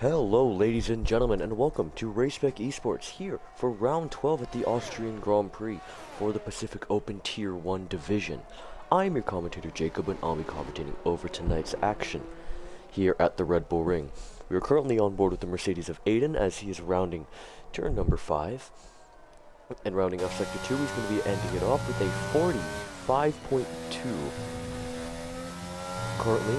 Hello ladies and gentlemen, and welcome to Race Spec Esports here for round 12 at the Austrian Grand Prix for the Pacific Open Tier 1 division. I'm your commentator Jakob, and I'll be commentating over tonight's action here at the Red Bull Ring. We are currently on board with the Mercedes of Aiden as he is rounding turn number 5. And rounding off sector 2, he's going to be ending it off with a 45.2. Currently,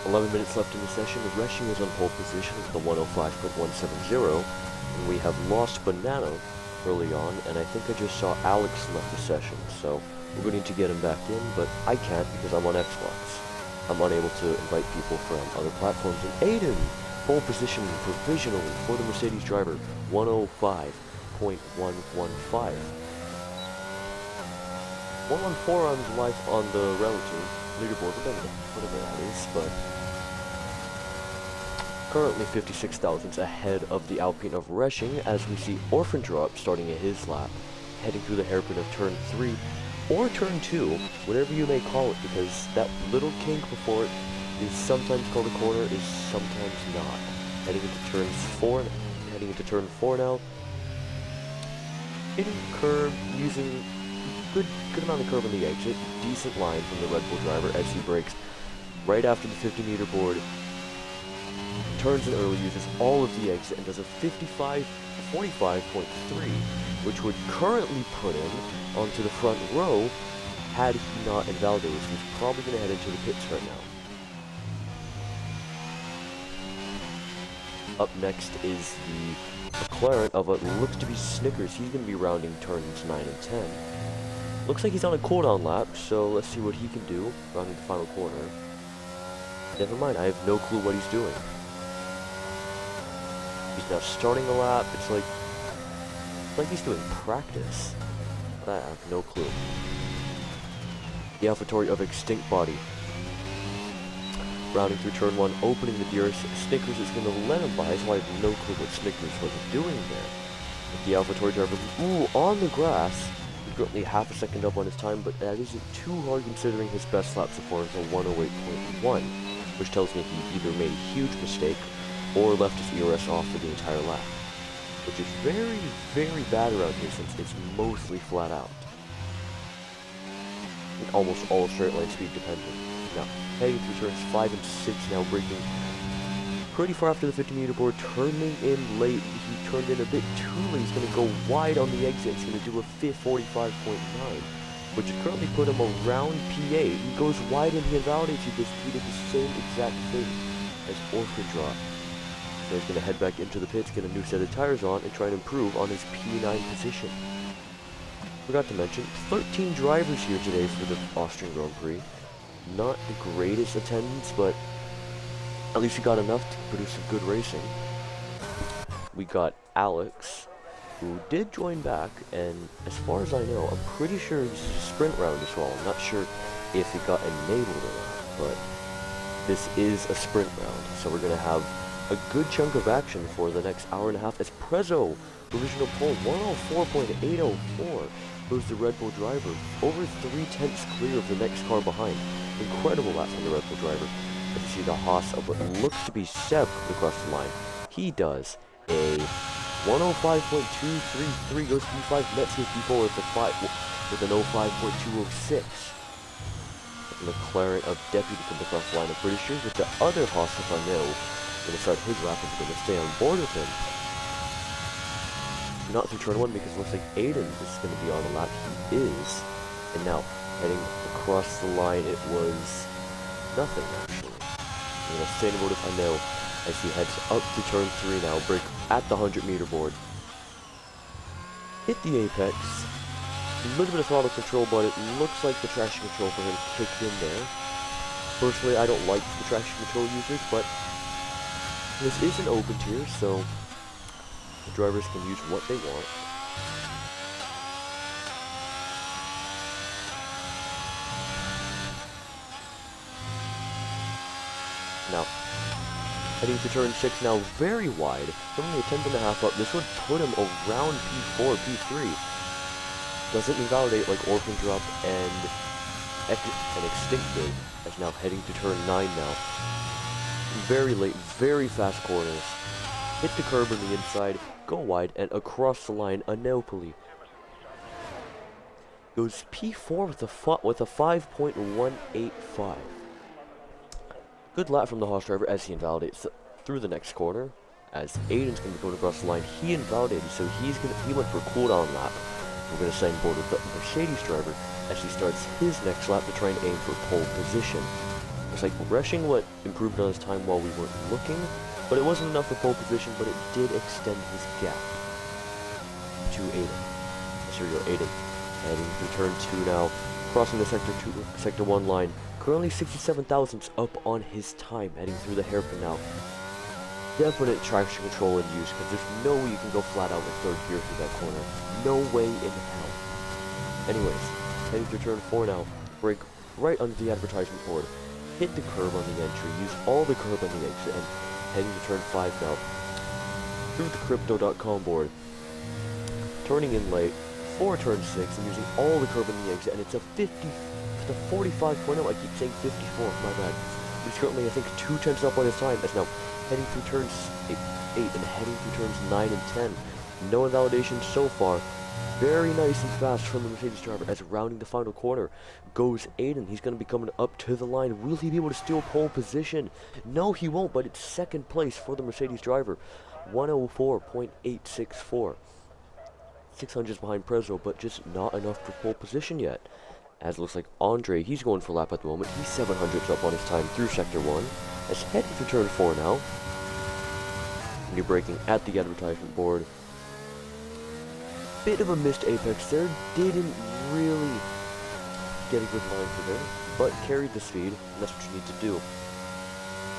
11 minutes left in the session. Rushing is on pole position with the 105.170, and we have lost Banana early on, and I think I just saw Alex left the session, so we're going to need to get him back in, but I can't because I'm on Xbox. I'm unable to invite people from other platforms. And Aiden, pole position provisionally for the Mercedes driver, 105.115. 114 on life on the relative leaderboard, whatever that is, but currently 56 thousandths ahead of the Alpine of Resching as we see Orphan Drop starting at his lap, heading through the hairpin of turn 3 or turn 2, whatever you may call it, because that little kink before it is sometimes called a corner, is sometimes not. Heading into turn 4 now. Hitting curve using good amount of curve on the exit, decent line from the Red Bull driver as he brakes right after the 50-meter board, turns in early, uses all of the exit, and does a 45.3, which would currently put him onto the front row had he not invalidated. So he's probably going to head into the pits right now. Up next is the McLaren of what looks to be Snickers. He's going to be rounding turns 9 and 10. Looks like he's on a cooldown lap, so let's see what he can do, rounding the final corner. Never mind, I have no clue what he's doing. He's now starting the lap. It's like he's doing practice. I have no clue. The AlphaTauri of Extinct Body, rounding through turn 1, opening the DRS. Snickers is going to let him by, so I have no clue what Snickers was doing there. With the AlphaTauri driver, on the grass. Currently half a second up on his time, but that isn't too hard considering his best lap so far is a 108.1, which tells me he either made a huge mistake or left his ERS off for the entire lap, which is very, very bad around here since it's mostly flat out. And almost all straight line speed dependent. Now, heading through turns 5 and 6 now, braking pretty far after the 50-meter board, turning in late. He turned in a bit too late. He's going to go wide on the exit. He's going to do a 45.9, which would currently put him around P8. He goes wide and he invalidates you because he did the same exact thing as Orphan Drop. So he's going to head back into the pits, get a new set of tires on, and try and improve on his P9 position. Forgot to mention, 13 drivers here today for the Austrian Grand Prix. Not the greatest attendance, but at least we got enough to produce some good racing. We got Alex, who did join back, and as far as I know, I'm pretty sure this is a sprint round as well. I'm not sure if it got enabled or not, but this is a sprint round, so we're going to have a good chunk of action for the next hour and a half as Prezzo, provisional pole, 104.804, goes the Red Bull driver, over 3/10 clear of the next car behind. Incredible lap from the Red Bull driver. As you see the Haas of what looks to be Seb across the line. He does a 105.233, goes P5, nets his P4 with an 05.206. McLaren of Deputy comes across the line. I'm pretty sure that the other Haas, if I know, going to start his lap and going to stay on board with him. Not through turn 1 because it looks like Aiden is going to be on the lap. He is. And now, heading across the line, it was nothing actually. I'm going to stay in the board if I know, as he heads up to turn 3 now, brake at the 100-meter board. Hit the apex, a little bit of throttle control, but it looks like the traction control for him kicked in there. Personally, I don't like the traction control users, but this is an open tier, so the drivers can use what they want. Now, heading to turn 6 now, very wide, only a 10.5 up. This would put him around P4, P3. Doesn't invalidate like Orphan Drop and Extinct did, as now heading to turn 9 now. Very late, very fast corners. hit the curb on the inside, go wide, and across the line, Anopoli goes P4 with a 5.185. Good lap from the Haas driver as he invalidates through the next corner. As Aiden's going to be going across the line, he invalidated, so he went for a cooldown lap. We're going to sign board with the Mercedes driver as he starts his next lap to try and aim for pole position. Looks like rushing what improved on his time while we weren't looking, but it wasn't enough for pole position, but it did extend his gap to Aiden. So here we go, Aiden. Heading to turn 2 now, crossing the sector 1 line. Currently 67 thousandths up on his time, heading through the hairpin now. Definite traction control in use, because there's no way you can go flat out with third gear through that corner. No way in hell. Anyways, heading through turn 4 now. Brake right under the advertisement board. Hit the curb on the entry, use all the curb on the exit, and heading to turn 5 now. Through the crypto.com board. Turning in late for turn 6 and using all the curb on the exit, and it's a 45.0. I keep saying 54, my bad. He's currently, I think, 2 tenths up on his time. That's now heading through turns 8 and heading through turns 9 and 10. No invalidation so far. Very nice and fast from the Mercedes driver as rounding the final corner goes Aiden. He's going to be coming up to the line. Will he be able to steal pole position? No, he won't, but it's second place for the Mercedes driver. 104.864. 600s behind Prezzo, but just not enough for pole position yet. As it looks like Andre, he's going for a lap at the moment. He's 700s up on his time through sector 1. As heading for turn 4 now. New braking at the advertisement board. Bit of a missed apex there. Didn't really get a good line for there, but carried the speed, and that's what you need to do.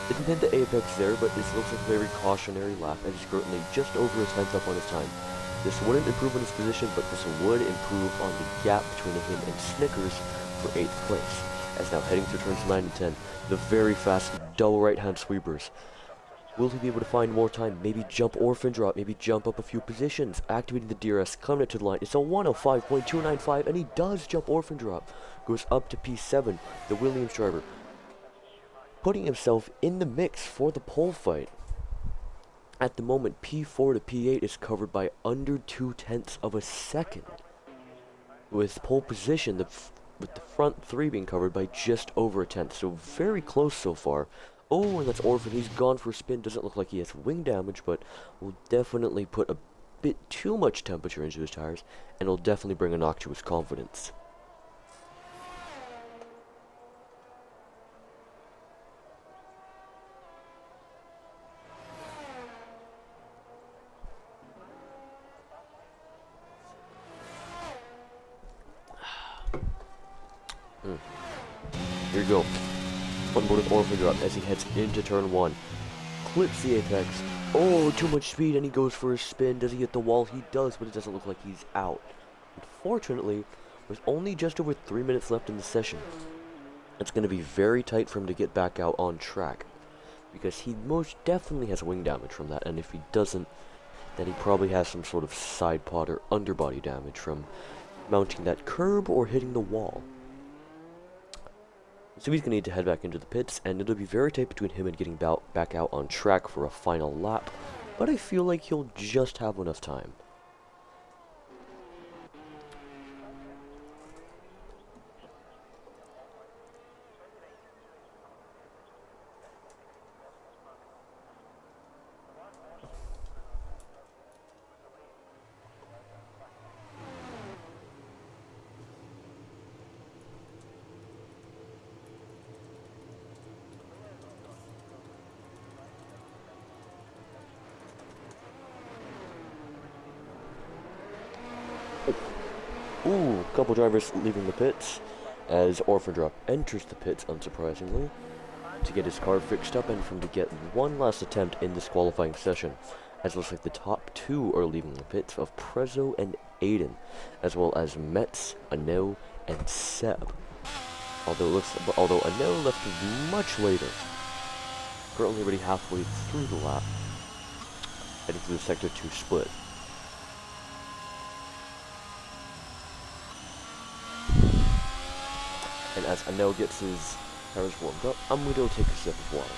Didn't hit the apex there, but this looks like a very cautionary lap, and he's currently just over a tenth up on his time. This wouldn't improve on his position, but this would improve on the gap between him and Snickers for 8th place. As now heading through turns 9 and 10, the very fast double right-hand sweepers. Will he be able to find more time? Maybe jump orphan drop, maybe jump up a few positions. Activating the DRS, coming up to the line. It's a 105.295, and he does jump orphan drop. Goes up to P7, the Williams driver. Putting himself in the mix for the pole fight. At the moment, P4 to P8 is covered by under 2 tenths of a second. With pole position, with the front 3 being covered by just over a tenth. So very close so far. Oh, and that's Orphan. He's gone for a spin. Doesn't look like he has wing damage, but will definitely put a bit too much temperature into his tires, and will definitely bring a knock to his confidence. Here you go. On board with Orphan drop as he heads into turn 1. Clips the apex. Oh, too much speed, and he goes for a spin. Does he hit the wall? He does, but it doesn't look like he's out. Unfortunately, with only just over 3 minutes left in the session, it's going to be very tight for him to get back out on track, because he most definitely has wing damage from that, and if he doesn't, then he probably has some sort of side pod or underbody damage from mounting that curb or hitting the wall. So he's going to need to head back into the pits, and it'll be very tight between him and getting back out on track for a final lap, but I feel like he'll just have enough time. Ooh, couple drivers leaving the pits as Orphan Drop enters the pits, unsurprisingly, to get his car fixed up and for him to get one last attempt in this qualifying session. As it looks like the top 2 are leaving the pits of Prezzo and Aiden, as well as Metz, Anel, and Seb. Although Anel left much later, currently already halfway through the lap, heading through the sector 2 split. And as Anel gets his tires warmed up, I'm going to take a sip of water.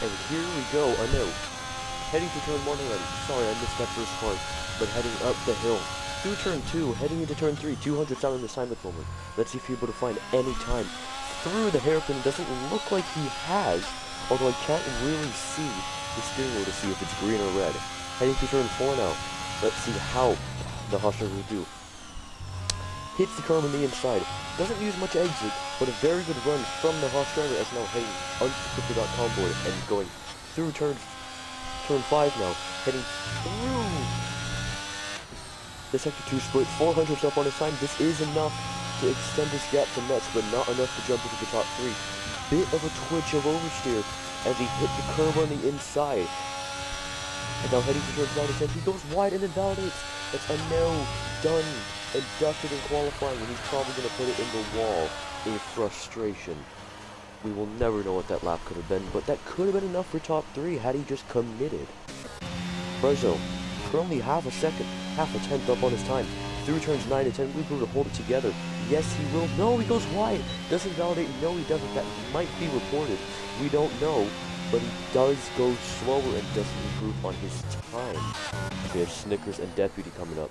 And here we go, I know. Heading to turn 1 already. Sorry, I missed that first part. But heading up the hill. Through turn 2, heading into turn 3, 200 down in the time at the moment. Let's see if he's able to find any time. Through the hairpin, doesn't look like he has. Although I can't really see the steering wheel to see if it's green or red. Heading to turn 4 now. Let's see how the Austrian will do. Hits the curb on the inside. Doesn't use much exit, but a very good run from the Austrian as now heading onto the crypto.com board and going through turn 5 now. Heading through the sector 2 split. 400s up on his time. This is enough to extend his gap to Metz, but not enough to jump into the top 3. Bit of a twitch of oversteer as he hit the curb on the inside. And now heading to turns 9 and 10, he goes wide and invalidates. That's a no, done, and dusted in qualifying, and he's probably going to put it in the wall in frustration. We will never know what that lap could have been, but that could have been enough for top 3 had he just committed. Prezzo, currently half a tenth up on his time. Through turns 9 and 10, we'll be able to hold it together. Yes, he will. No, he goes wide. Doesn't validate. No, he doesn't. That might be reported. We don't know. But he does go slower and doesn't improve on his time. We have Snickers and Deputy coming up.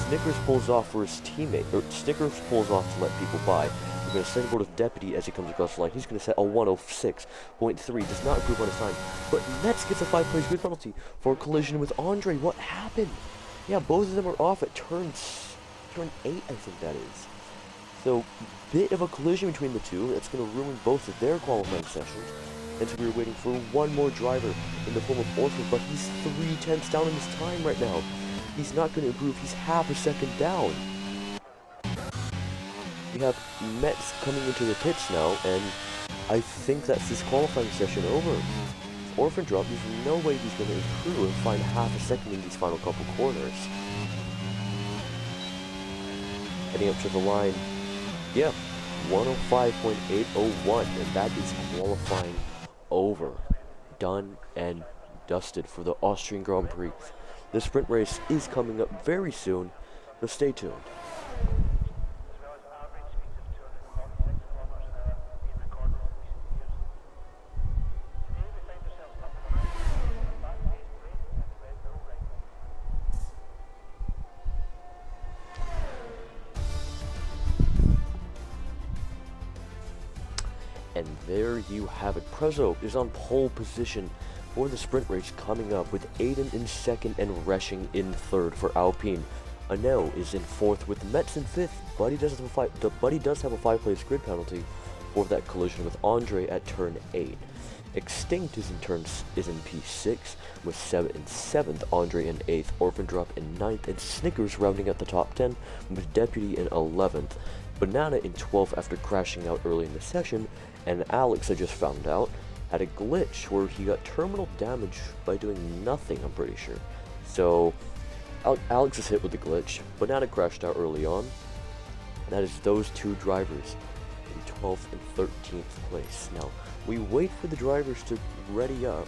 Snickers pulls off for his teammate, or Snickers pulls off to let people by. We're going to send board with Deputy as he comes across the line. He's going to set a 106.3. Does not improve on his time. But Metz gets a 5-place grid penalty for a collision with Andre. What happened? Yeah, both of them are off at turn 8, I think that is. So, bit of a collision between the two. That's going to ruin both of their qualifying sessions. And so we're waiting for one more driver in the form of Orphan, but he's 3/10 down in his time right now. He's not going to improve. He's half a second down. We have Metz coming into the pits now, and I think that's this qualifying session over. Orphan drop, there's no way he's going to improve and find half a second in these final couple corners. Heading up to the line, yeah, 105.801, and that is qualifying over. Done and dusted for the Austrian Grand Prix. The sprint race is coming up very soon, so stay tuned. And there you have it. Prezzo is on pole position for the sprint race coming up, with Aiden in 2nd and Resching in 3rd for Alpine. Anel is in 4th with Metz in 5th. Buddy does have a 5-place grid penalty for that collision with Andre at turn 8. Extinct is in P6 with 7th, Andre in 8th, Orphan Drop in 9th, and Snickers rounding out the top 10 with Deputy in 11th. Banana in 12th after crashing out early in the session, and Alex, I just found out, had a glitch where he got terminal damage by doing nothing, I'm pretty sure. So, Alex is hit with the glitch. Banana crashed out early on, and that is those two drivers in 12th and 13th place. Now, we wait for the drivers to ready up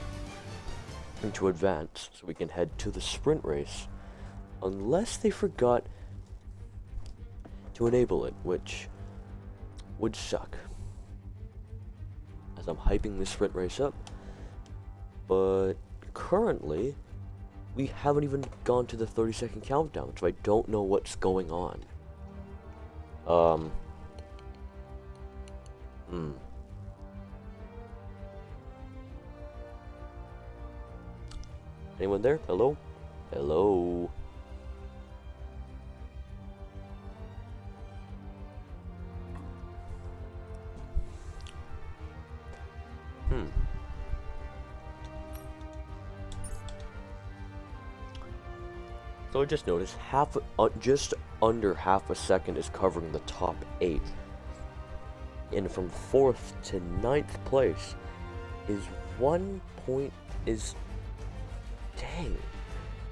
and to advance so we can head to the sprint race, unless they forgot to enable it, which would suck, as I'm hyping this sprint race up. But currently we haven't even gone to the 30-second countdown, so I don't know what's going on. Anyone there? Hello? Hello? So I just noticed just under half a second is covering the top 8, and from 4th to 9th place is dang,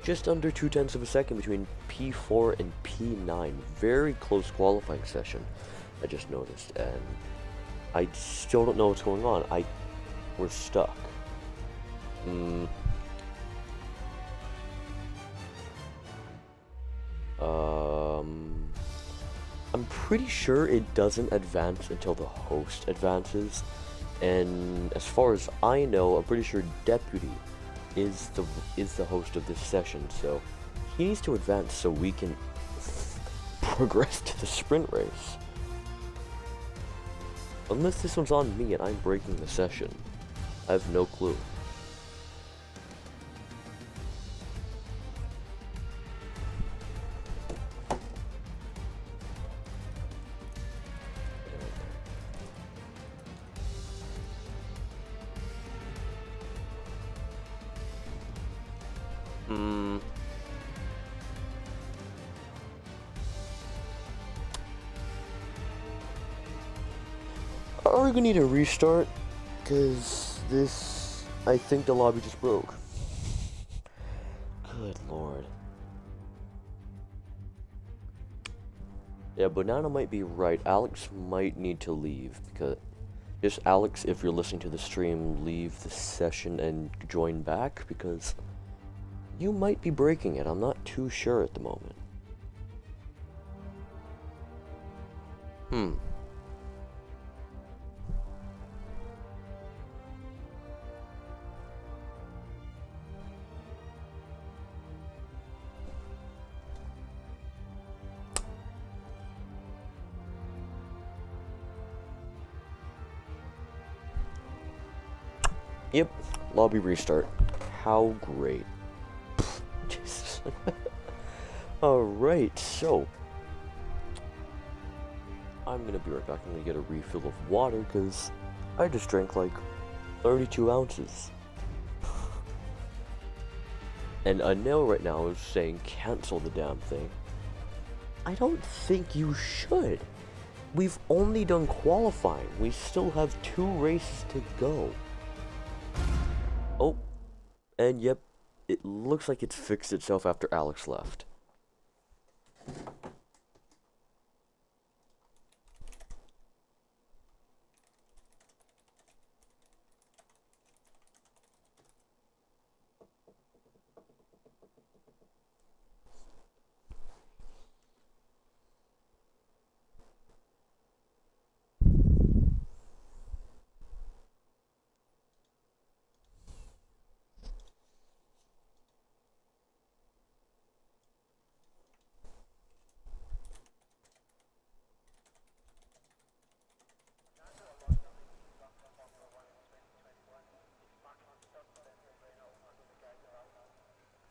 just under 2/10 of a second between P4 and P9. Very close qualifying session, I just noticed, and I still don't know what's going on. We're stuck. I'm pretty sure it doesn't advance until the host advances, And as far as I know, I'm pretty sure Deputy is the host of this session, so he needs to advance so we can progress to the sprint race. Unless this one's on me and I'm breaking the session. I have no clue. Are we gonna need a restart? Cause I think the lobby just broke. Good lord. Yeah, Banana might be right. Alex might need to leave because just Alex, if you're listening to the stream, leave the session and join back because you might be breaking it. I'm not too sure at the moment. Yep, lobby restart. How great. Jesus. Alright, so I'm gonna be right back. I'm gonna get a refill of water because I just drank like 32 ounces. And Anil right now is saying cancel the damn thing. I don't think you should. We've only done qualifying. We still have 2 races to go. Oh, and yep, it looks like it's fixed itself after Alex left.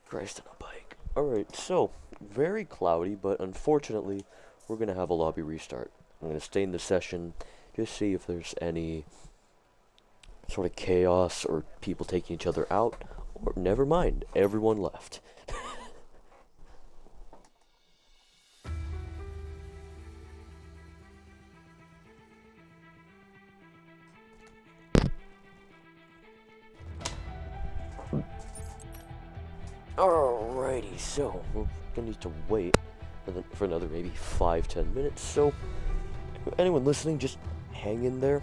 Christ on a bike. Alright, so, very cloudy, but unfortunately, we're gonna have a lobby restart. I'm gonna stay in the session, just see if there's any sort of chaos or people taking each other out, or never mind, everyone left. Alrighty, so we're gonna need to wait for another maybe 5-10 minutes, so anyone listening, just hang in there.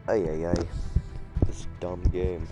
Ay, this dumb game.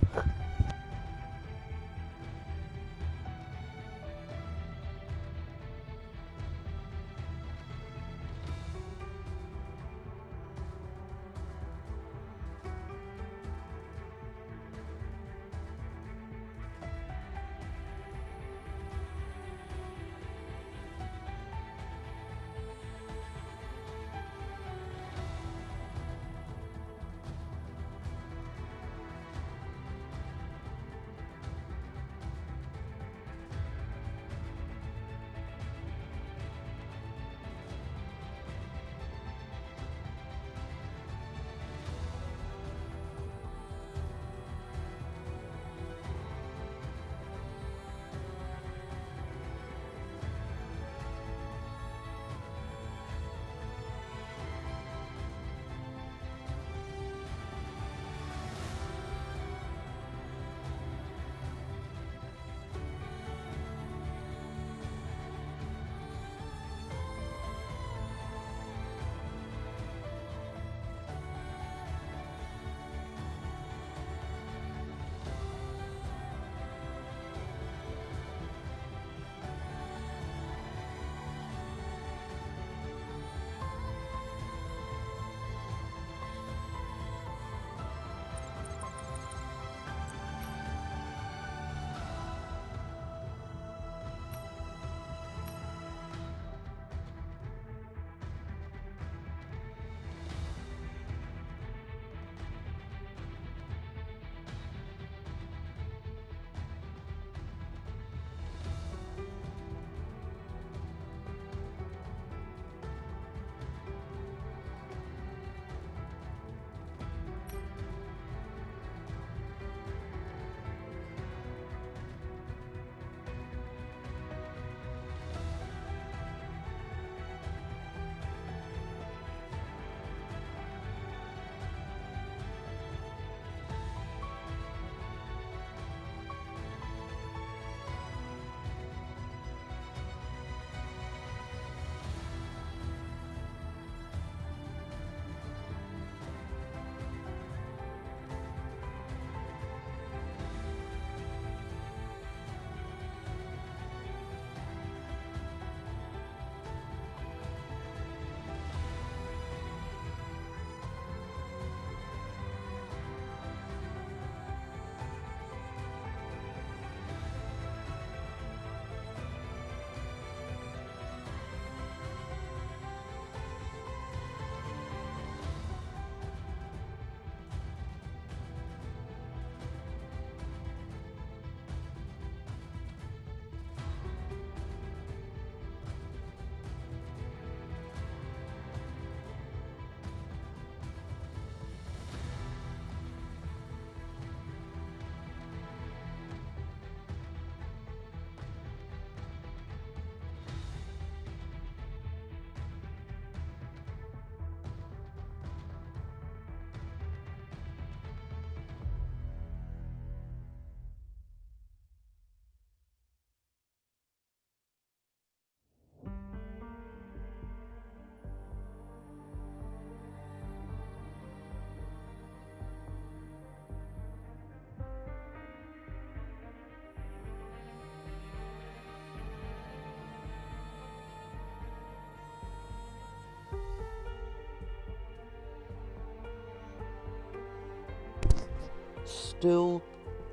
Still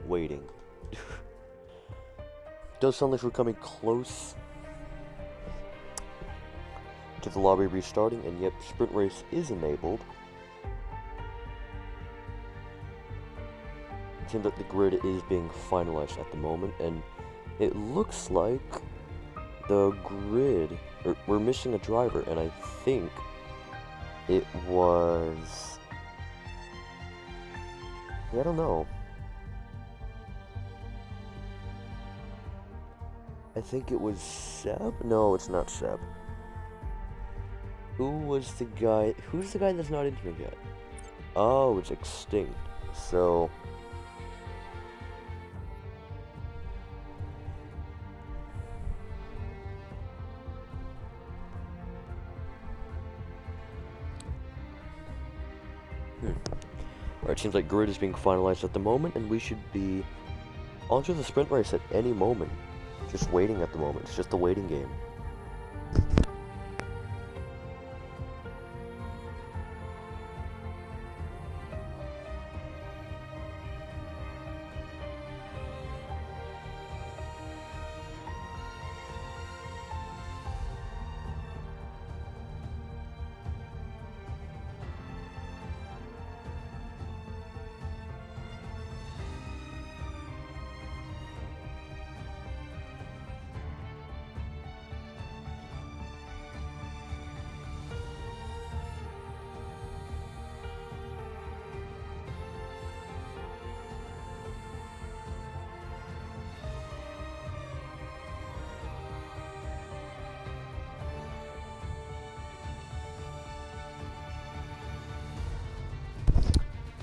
waiting. Does sound like we're coming close to the lobby restarting, and yep, sprint race is enabled. It seems that the grid is being finalized at the moment, and it looks like the grid, we're missing a driver, and I think it was, I don't know. I think it was Seb? No, it's not Seb. Who's the guy that's not in here yet? Oh, it's Extinct. So Alright, seems like grid is being finalized at the moment, and we should be onto the sprint race at any moment. Just waiting at the moment. It's just a waiting game.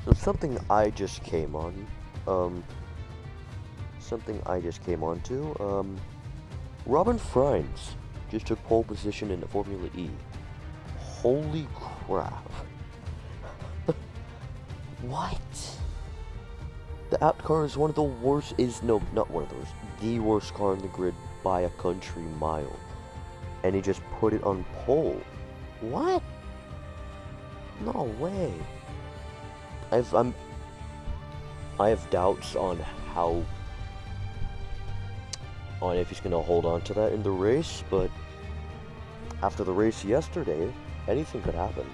So something I just came on, Robin Frines just took pole position in the Formula E. Holy crap. What? The apt car is one of the worst, not one of the worst, the worst car in the grid by a country mile. And he just put it on pole. What? No way. I have doubts on if he's gonna hold on to that in the race, but after the race yesterday, anything could happen.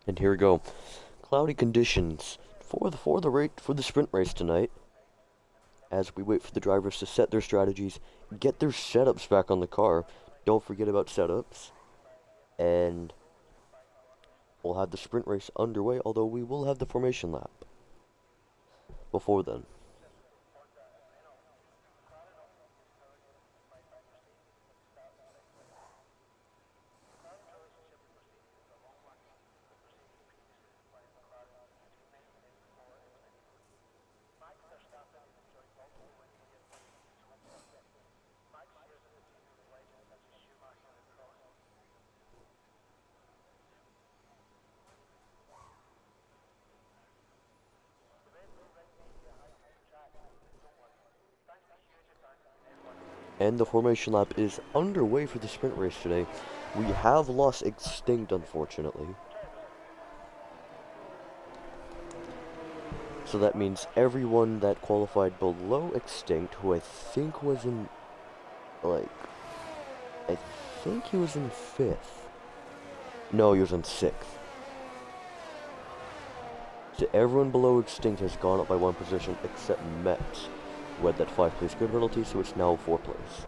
And here we go. Cloudy conditions for the sprint race tonight. As we wait for the drivers to set their strategies, get their setups back on the car. Don't forget about setups. And we'll have the sprint race underway, although we will have the formation lap before then. And the formation lap is underway for the sprint race today. We have lost Extinct, unfortunately. So that means everyone that qualified below Extinct, who I think was in, I think he was in 5th. No, he was in 6th. So everyone below Extinct has gone up by 1 position except Mets, who had that 5th place grid penalty, so it's now 4th place.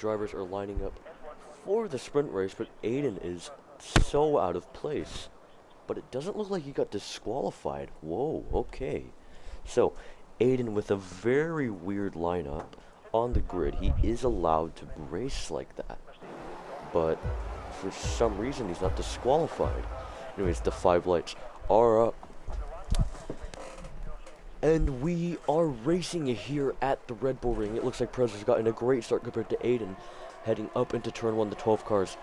drivers are lining up for the sprint race, but Aiden is so out of place. But it doesn't look like he got disqualified. Whoa, okay. So, Aiden with a very weird lineup on the grid. He is allowed to race like that. But for some reason, he's not disqualified. Anyways, the 5 lights are up. And we are racing here at the Red Bull Ring. It looks like Prezzo's gotten a great start compared to Aiden. Heading up into turn 1, the 12 cars.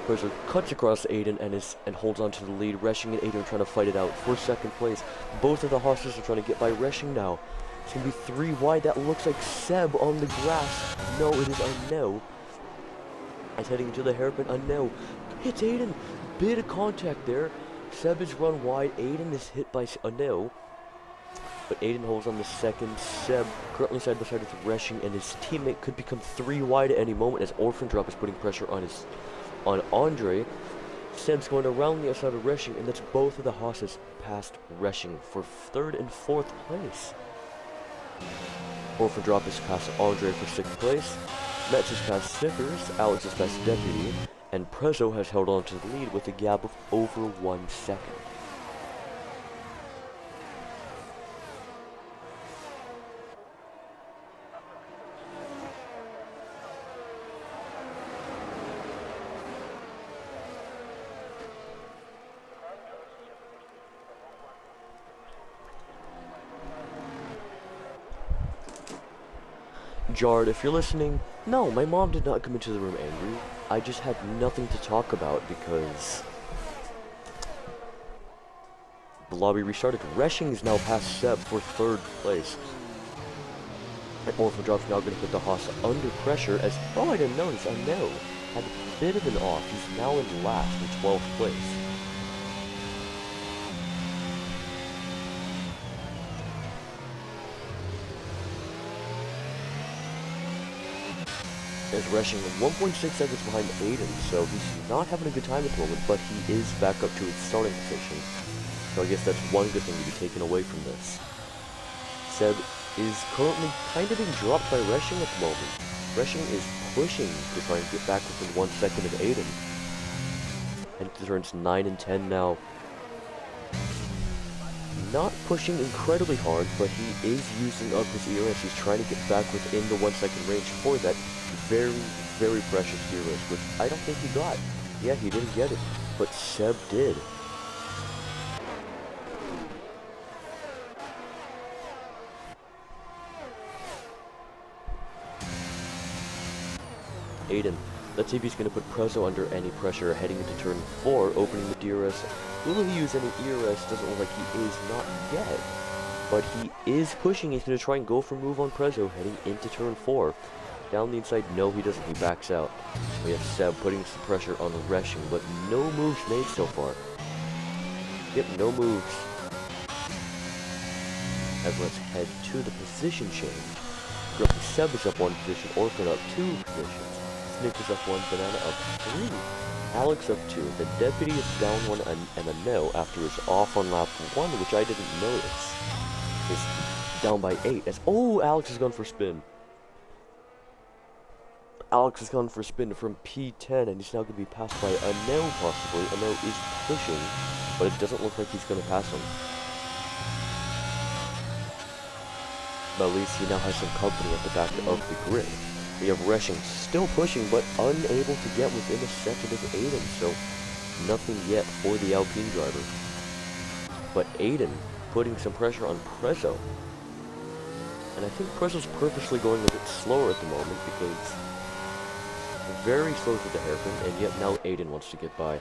Prezzo cuts across Aiden and holds on to the lead. Resching and Aiden are trying to fight it out for second place. Both of the horses are trying to get by Resching now. It's going to be 3 wide. That looks like Seb on the grass. No, it is a no. And heading into the hairpin, a no. Hits Aiden. Bit of contact there. Seb is run wide. Aiden is hit by a no. But Aiden holds on the second. Seb currently side by side with Resching, and his teammate could become 3 wide at any moment as Orphan Drop is putting pressure on Andre. Seb's going around the outside of Resching, and that's both of the horses past Resching for 3rd and 4th place. Orphan Drop is past Andre for 6th place. Metz is past Snickers. Alex is past Deputy, and Prezzo has held on to the lead with a gap of over 1 second. Jard, if you're listening, no, my mom did not come into the room angry. I just had nothing to talk about because the lobby restarted. Resching is now past Seb for 3rd place. And Orphan Drop's now going to put the horse under pressure as, oh, I didn't notice, I know. Had a bit of an off. He's now in last in 12th place. As Resching 1.6 seconds behind Aiden, so he's not having a good time at the moment, but he is back up to his starting position. So I guess that's one good thing to be taken away from this. Seb is currently kind of being dropped by Resching at the moment. Resching is pushing to try and get back within 1 second of Aiden. And turns 9 and 10 now. Not pushing incredibly hard, but he is using up his ERS. He's trying to get back within the 1 second range for that very, very precious ERS, which I don't think he got. Yeah, he didn't get it, but Seb did. Aiden, let's see if he's going to put Prezzo under any pressure heading into turn 4, opening the DRS. Will he use any ERS? Doesn't look like he is, not yet. But he is pushing. He's going to try and go for move on Prezzo heading into turn 4. Down the inside, no he doesn't. He backs out. We have Seb putting some pressure on Resching, but no moves made so far. Yep, no moves. As let's head to the position change. Seb is up 1 position, Orphan up 2 positions. Snickers up 1, Banana up 3. Alex up 2. The Deputy is down 1 and a no after his off on lap 1, which I didn't notice. Is down by 8. As Alex has gone for spin. Alex has gone for a spin from P10, and he's now going to be passed by a no possibly. A no is pushing, but it doesn't look like he's going to pass him. But at least he now has some company at the back of the grid. We have Resching still pushing, but unable to get within a second of Aiden, so nothing yet for the Alpine driver. But Aiden putting some pressure on Prezzo. And I think Prezzo's purposely going a bit slower at the moment because very slow to the hairpin, and yet now Aiden wants to get by.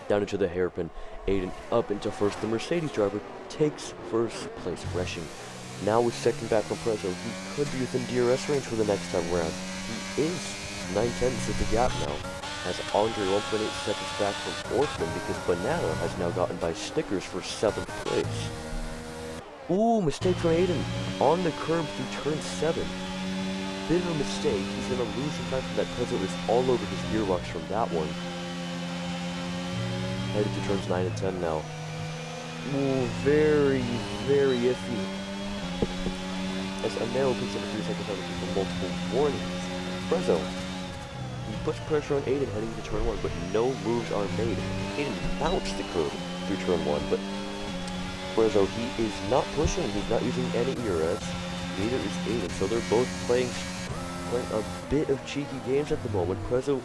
Down into the hairpin, Aiden up into first. The Mercedes driver takes first place. Resching now with second back from Prezzo. He could be within DRS range for the next time around. He is 9/10 at the gap now. Has Andre 1.8 seconds back from Orphan because Banana has now gotten by Snickers for 7th place. Ooh, mistake from Aiden on the curb through turn 7. Bit of a mistake. He's going to lose some time from that because it was all over his gearbox from that one. Headed to turns 9 and 10 now. Ooh, very, very iffy. as Anel picks up a 3-second penalty for multiple warnings. Prezzo, he puts pressure on Aiden heading to turn 1, but no moves are made. Aiden mounts the curb through turn 1, but Prezzo, he is not pushing, he's not using any ERS, neither is Aiden, so they're both playing a bit of cheeky games at the moment. Prezzo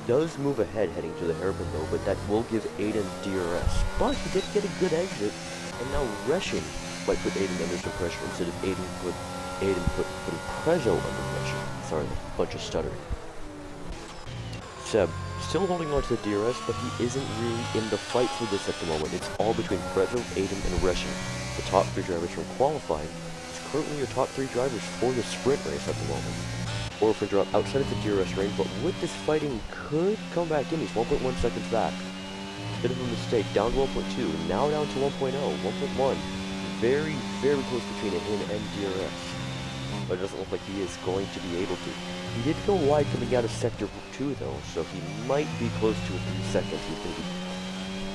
does move ahead heading to the hairpin though, but that will give Aiden DRS. But he did get a good exit, and now Resching might put Aiden under some pressure instead of Aiden putting Prezzo under pressure. Sorry, a bunch of stuttering. Seb, still holding on to the DRS, but he isn't really in the fight for this at the moment. It's all between Prezzo, Aiden, and Resching. The top 3 drivers from qualifying is currently your top 3 drivers for the sprint race at the moment. Orphan drop outside of the DRS range, but with this fighting could come back in. He's 1.1 seconds back. Bit of a mistake. Down to 1.2, now down to 1.0, 1.1. Very, very close between him and DRS. But it doesn't look like he is going to be able to. He did go wide coming out of Sector 2 though, so he might be close to 3 seconds. He's going to be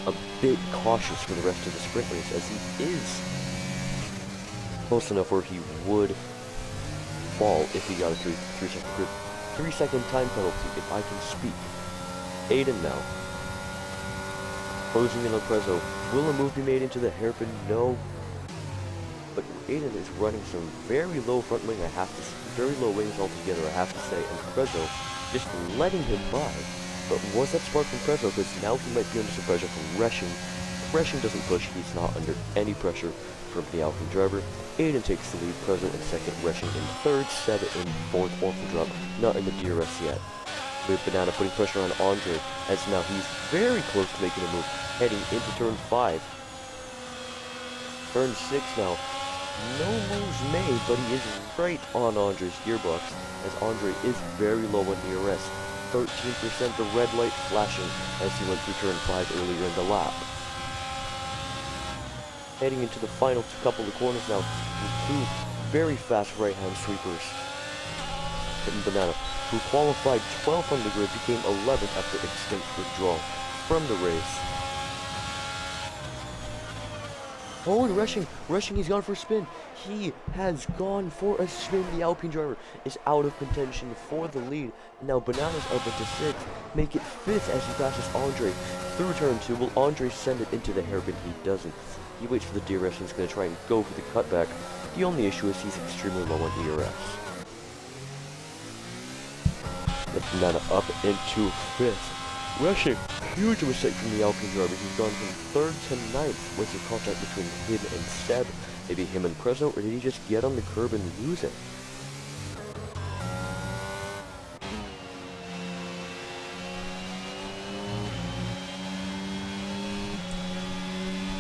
a bit cautious for the rest of the sprint race, as he is close enough where he would fall if he got a 3 second time penalty, if I can speak. Aiden now. Closing in on Prezzo. Will a move be made into the hairpin? No. But Aiden is running some very low front wing, very low wings altogether, I have to say, and Prezzo just letting him by. But was that smart from Prezzo? Because now he might be under some pressure from Resching. Resching doesn't push, he's not under any pressure from the Alpine driver. Aiden takes the lead, Prezzo in second, Resching in third, Seb in fourth, Orphan drop, not in the DRS yet. With Banana putting pressure on Andre, as now he's very close to making a move, heading into turn 5. Turn 6 now. No moves made, but he is right on Andre's gearbox, as Andre is very low on DRS. 13%, the red light flashing as he went through turn 5 earlier in the lap. Heading into the final couple of corners now, with 2 very fast right-hand sweepers. Hitting Banana, who qualified 12th on the grid, became 11th after extinct withdrawal from the race. Oh, and Resching, he's gone for a spin. He has gone for a spin. The Alpine driver is out of contention for the lead. Now Banana's up into 6th, make it 5th as he passes Andre through turn 2. Will Andre send it into the hairpin? He doesn't. He waits for the DRS and he's going to try and go for the cutback. The only issue is he's extremely low on DRS. That's Banana up into 5th. Resching, huge mistake from the Alpine driver. He's gone from 3rd to 9th. Was there contact between him and Seb? Maybe him and Prezzo, or did he just get on the curb and lose it?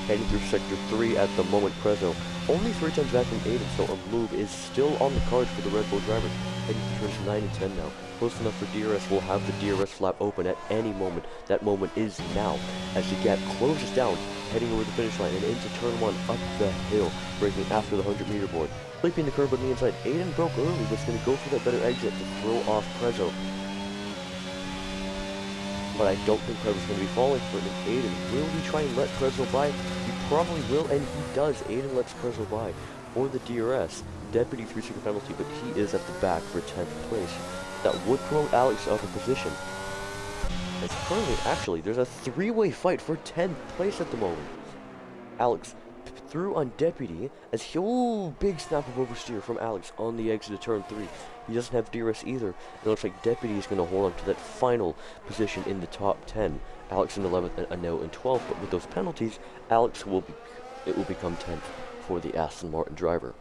Heading through Sector 3 at the moment, Prezzo. Only 3 times back from Aiden, so a move is still on the cards for the Red Bull driver. Heading to turns 9 and 10 now. Close enough for DRS. Will have the DRS flap open at any moment. That moment is now, as the gap closes down, heading over the finish line and into turn 1 up the hill, breaking after the 100-meter board. Flipping the curb on the inside. Aiden broke early, but he's going to go for that better exit to throw off Prezzo. But I don't think Prezzo's going to be falling for it. And Aiden, will he try and let Prezzo by? He probably will, and he does. Aiden lets Prezzo by for the DRS. Deputy 3-second penalty, but he is at the back for 10th place. That would promote Alex out of position. It's currently, actually, there's a 3-way fight for 10th place at the moment. Alex through on Deputy as he, oh, big snap of oversteer from Alex on the exit of turn 3. He doesn't have DRS either. It looks like Deputy is going to hold on to that final position in the top 10. Alex in 11th and Anel in 12th, but with those penalties, Alex will become 10th for the Aston Martin driver.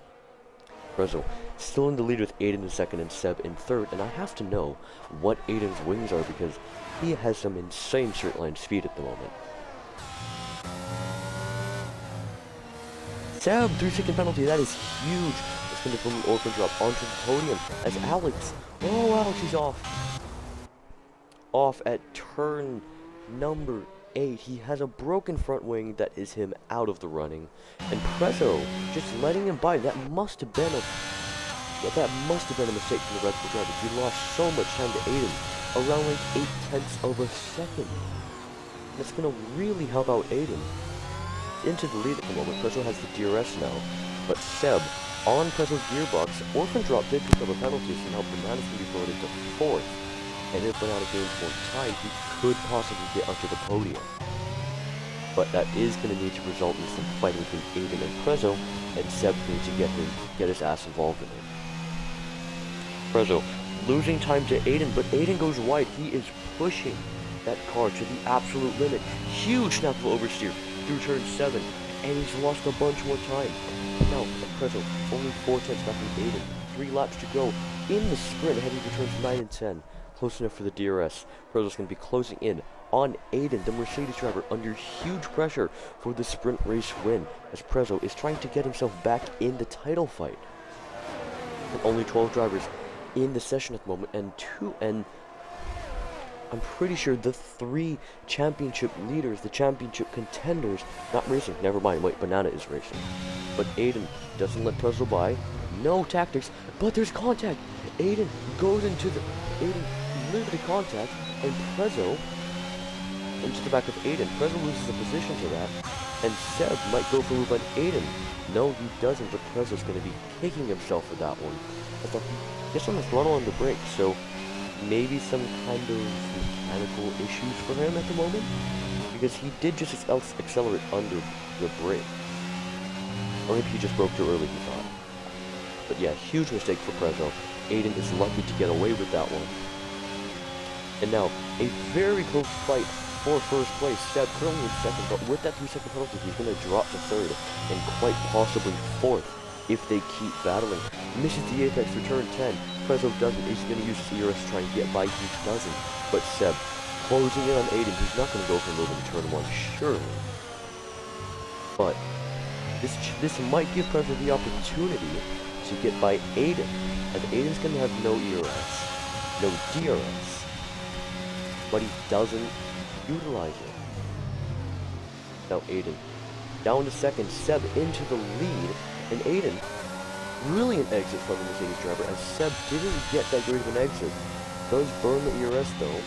Prezzo still in the lead with Aiden in 2nd and Seb in 3rd, and I have to know what Aiden's wings are because he has some insane straight line speed at the moment. Seb, 3-second penalty, that is huge. It's going to put an orphan drop onto the podium as Alex, oh, Alex, he's off. Off at turn number 8. He has a broken front wing that is him out of the running. And Prezzo just letting him by. That must have been a mistake from the Red Bull driver. He lost so much time to Aiden, around like 0.8 of a second. That's going to really help out Aiden. Into the lead at the moment. Prezzo has the DRS now. But Seb, on Prezzo's gearbox, Orphan Drop did pick up a penalty, so now Banana's going to be promoted to 4th. And if Banana gains more time, he could possibly get onto the podium. But that is going to need to result in some fighting between Aiden and Prezzo, and Seb needs to get his ass involved in it. Prezzo losing time to Aiden, but Aiden goes wide. He is pushing that car to the absolute limit. Huge snap of oversteer through turn 7, and he's lost a bunch more time. Now, Prezzo only 4 tenths back from Aiden. 3 laps to go in the sprint, heading to turns 9 and 10. Close enough for the DRS. Prezzo's going to be closing in on Aiden, the Mercedes driver, under huge pressure for the sprint race win, as Prezzo is trying to get himself back in the title fight. And only 12 drivers in the session at the moment, and I'm pretty sure the 3 championship leaders, the championship contenders, not racing, never mind, wait, Banana is racing. But Aiden doesn't let Prezzo by, no tactics, but there's contact. Aiden goes into limited contact, and Prezzo into the back of Aiden. Prezzo loses a position to that, and Seb might go for a move on Aiden. No, he doesn't, but Prezzo's going to be kicking himself for that one. I thought he gets on the throttle on the brake, so maybe some kind of mechanical issues for him at the moment, because he did just accelerate under the brake. Or maybe he just broke too early, he thought. But yeah, huge mistake for Prezzo. Aiden is lucky to get away with that one. And now, a very close fight for first place. Seb currently in second, but with that 3-second penalty, he's going to drop to third, and quite possibly fourth if they keep battling. Misses the apex for turn 10. Prezzo doesn't. He's going to use his ERS to try and get by. He doesn't. But Seb closing in on Aiden. He's not going to go for a move in turn 1, surely. But this might give Prezzo the opportunity to get by Aiden, as Aiden's going to have no ERS, no DRS, but he doesn't utilize it. Now Aiden down to second, Seb into the lead, and Aiden, brilliant exit from the Mercedes driver, as Seb didn't get that great of an exit. Does burn the ERS though.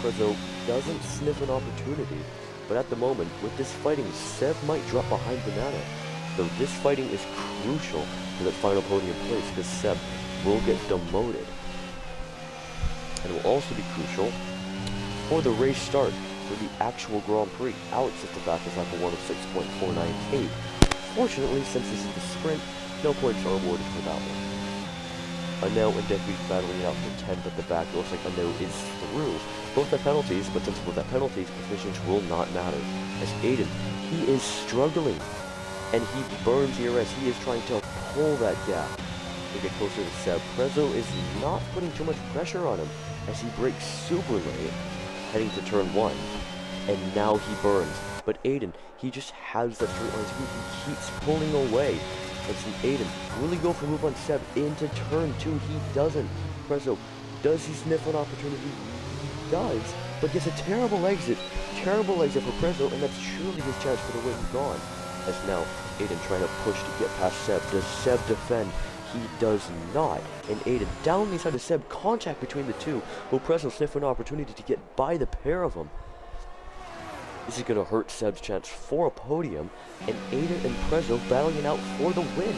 Prezzo doesn't sniff an opportunity, but at the moment, with this fighting, Seb might drop behind Banana. So this fighting is crucial to that final podium place, because Seb will get demoted. And it will also be crucial for the race start for the actual Grand Prix. Alex is the fastest lap of 106.498. Fortunately, since this is the sprint, no points are awarded for that one. Anel and Deadbeat battling it out for 10th at the back. It looks like Anel is through. Both have penalties, but since both have penalties, positions will not matter. As Aiden, he is struggling, and he burns ERS. He is trying to pull that gap to get closer to Seb. Prezzo is not putting too much pressure on him, as he brakes super late, heading to turn 1, and now he burns. But Aiden, he just has that straight line speed. He keeps pulling away. Let's see, Aiden, will he go for a move on Seb into turn 2? He doesn't. Prezzo, does he sniff an opportunity? He does, but gets a terrible exit for Prezzo, and that's surely his chance for the win gone. As now, Aiden trying to push to get past Seb. Does Seb defend? He does not. And Aiden down the inside of Seb, contact between the two. Will Prezzo sniff an opportunity to get by the pair of them? This is going to hurt Seb's chance for a podium, and Aiden and Prezzo battling it out for the win.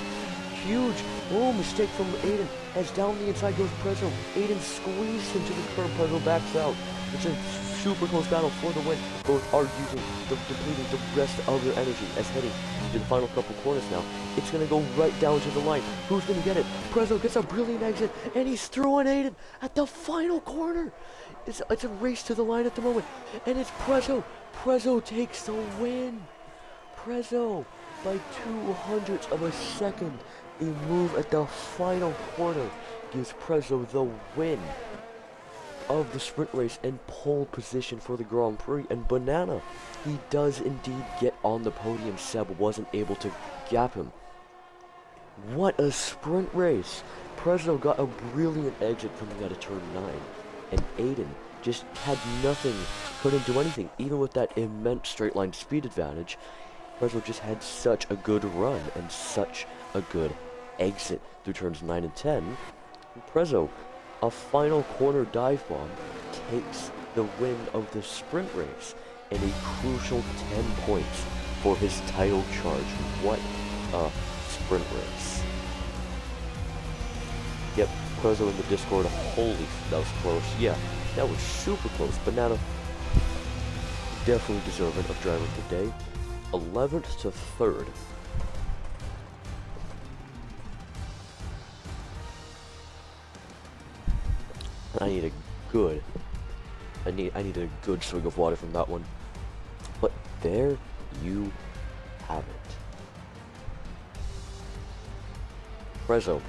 Huge mistake from Aiden, as down the inside goes Prezzo. Aiden squeezes into the curb, Prezzo backs out. It's a super close battle for the win. Both are depleting the rest of their energy, as heading to the final couple corners now. It's going to go right down to the line. Who's going to get it? Prezzo gets a brilliant exit, and he's through on Aiden at the final corner. It's a race to the line at the moment, and it's Prezzo. Prezzo takes the win. Prezzo, by 200ths of a second, a move at the final corner gives Prezzo the win of the sprint race and pole position for the Grand Prix. And Banana, he does indeed get on the podium. Seb wasn't able to gap him. What a sprint race. Prezzo got a brilliant exit coming out of turn 9, and Aiden just had nothing, couldn't do anything, even with that immense straight line speed advantage. Prezzo just had such a good run and such a good exit through turns 9 and 10. And Prezzo, a final corner dive bomb, takes the win of the sprint race and a crucial 10 points for his title charge. What a sprint race. Yep, Prezzo in the Discord, holy, that was close. Yeah, that was super close. Banana, definitely deserving of driver of the day. 11th to 3rd. I need a good swig of water from that one. But there you have it. Prezzo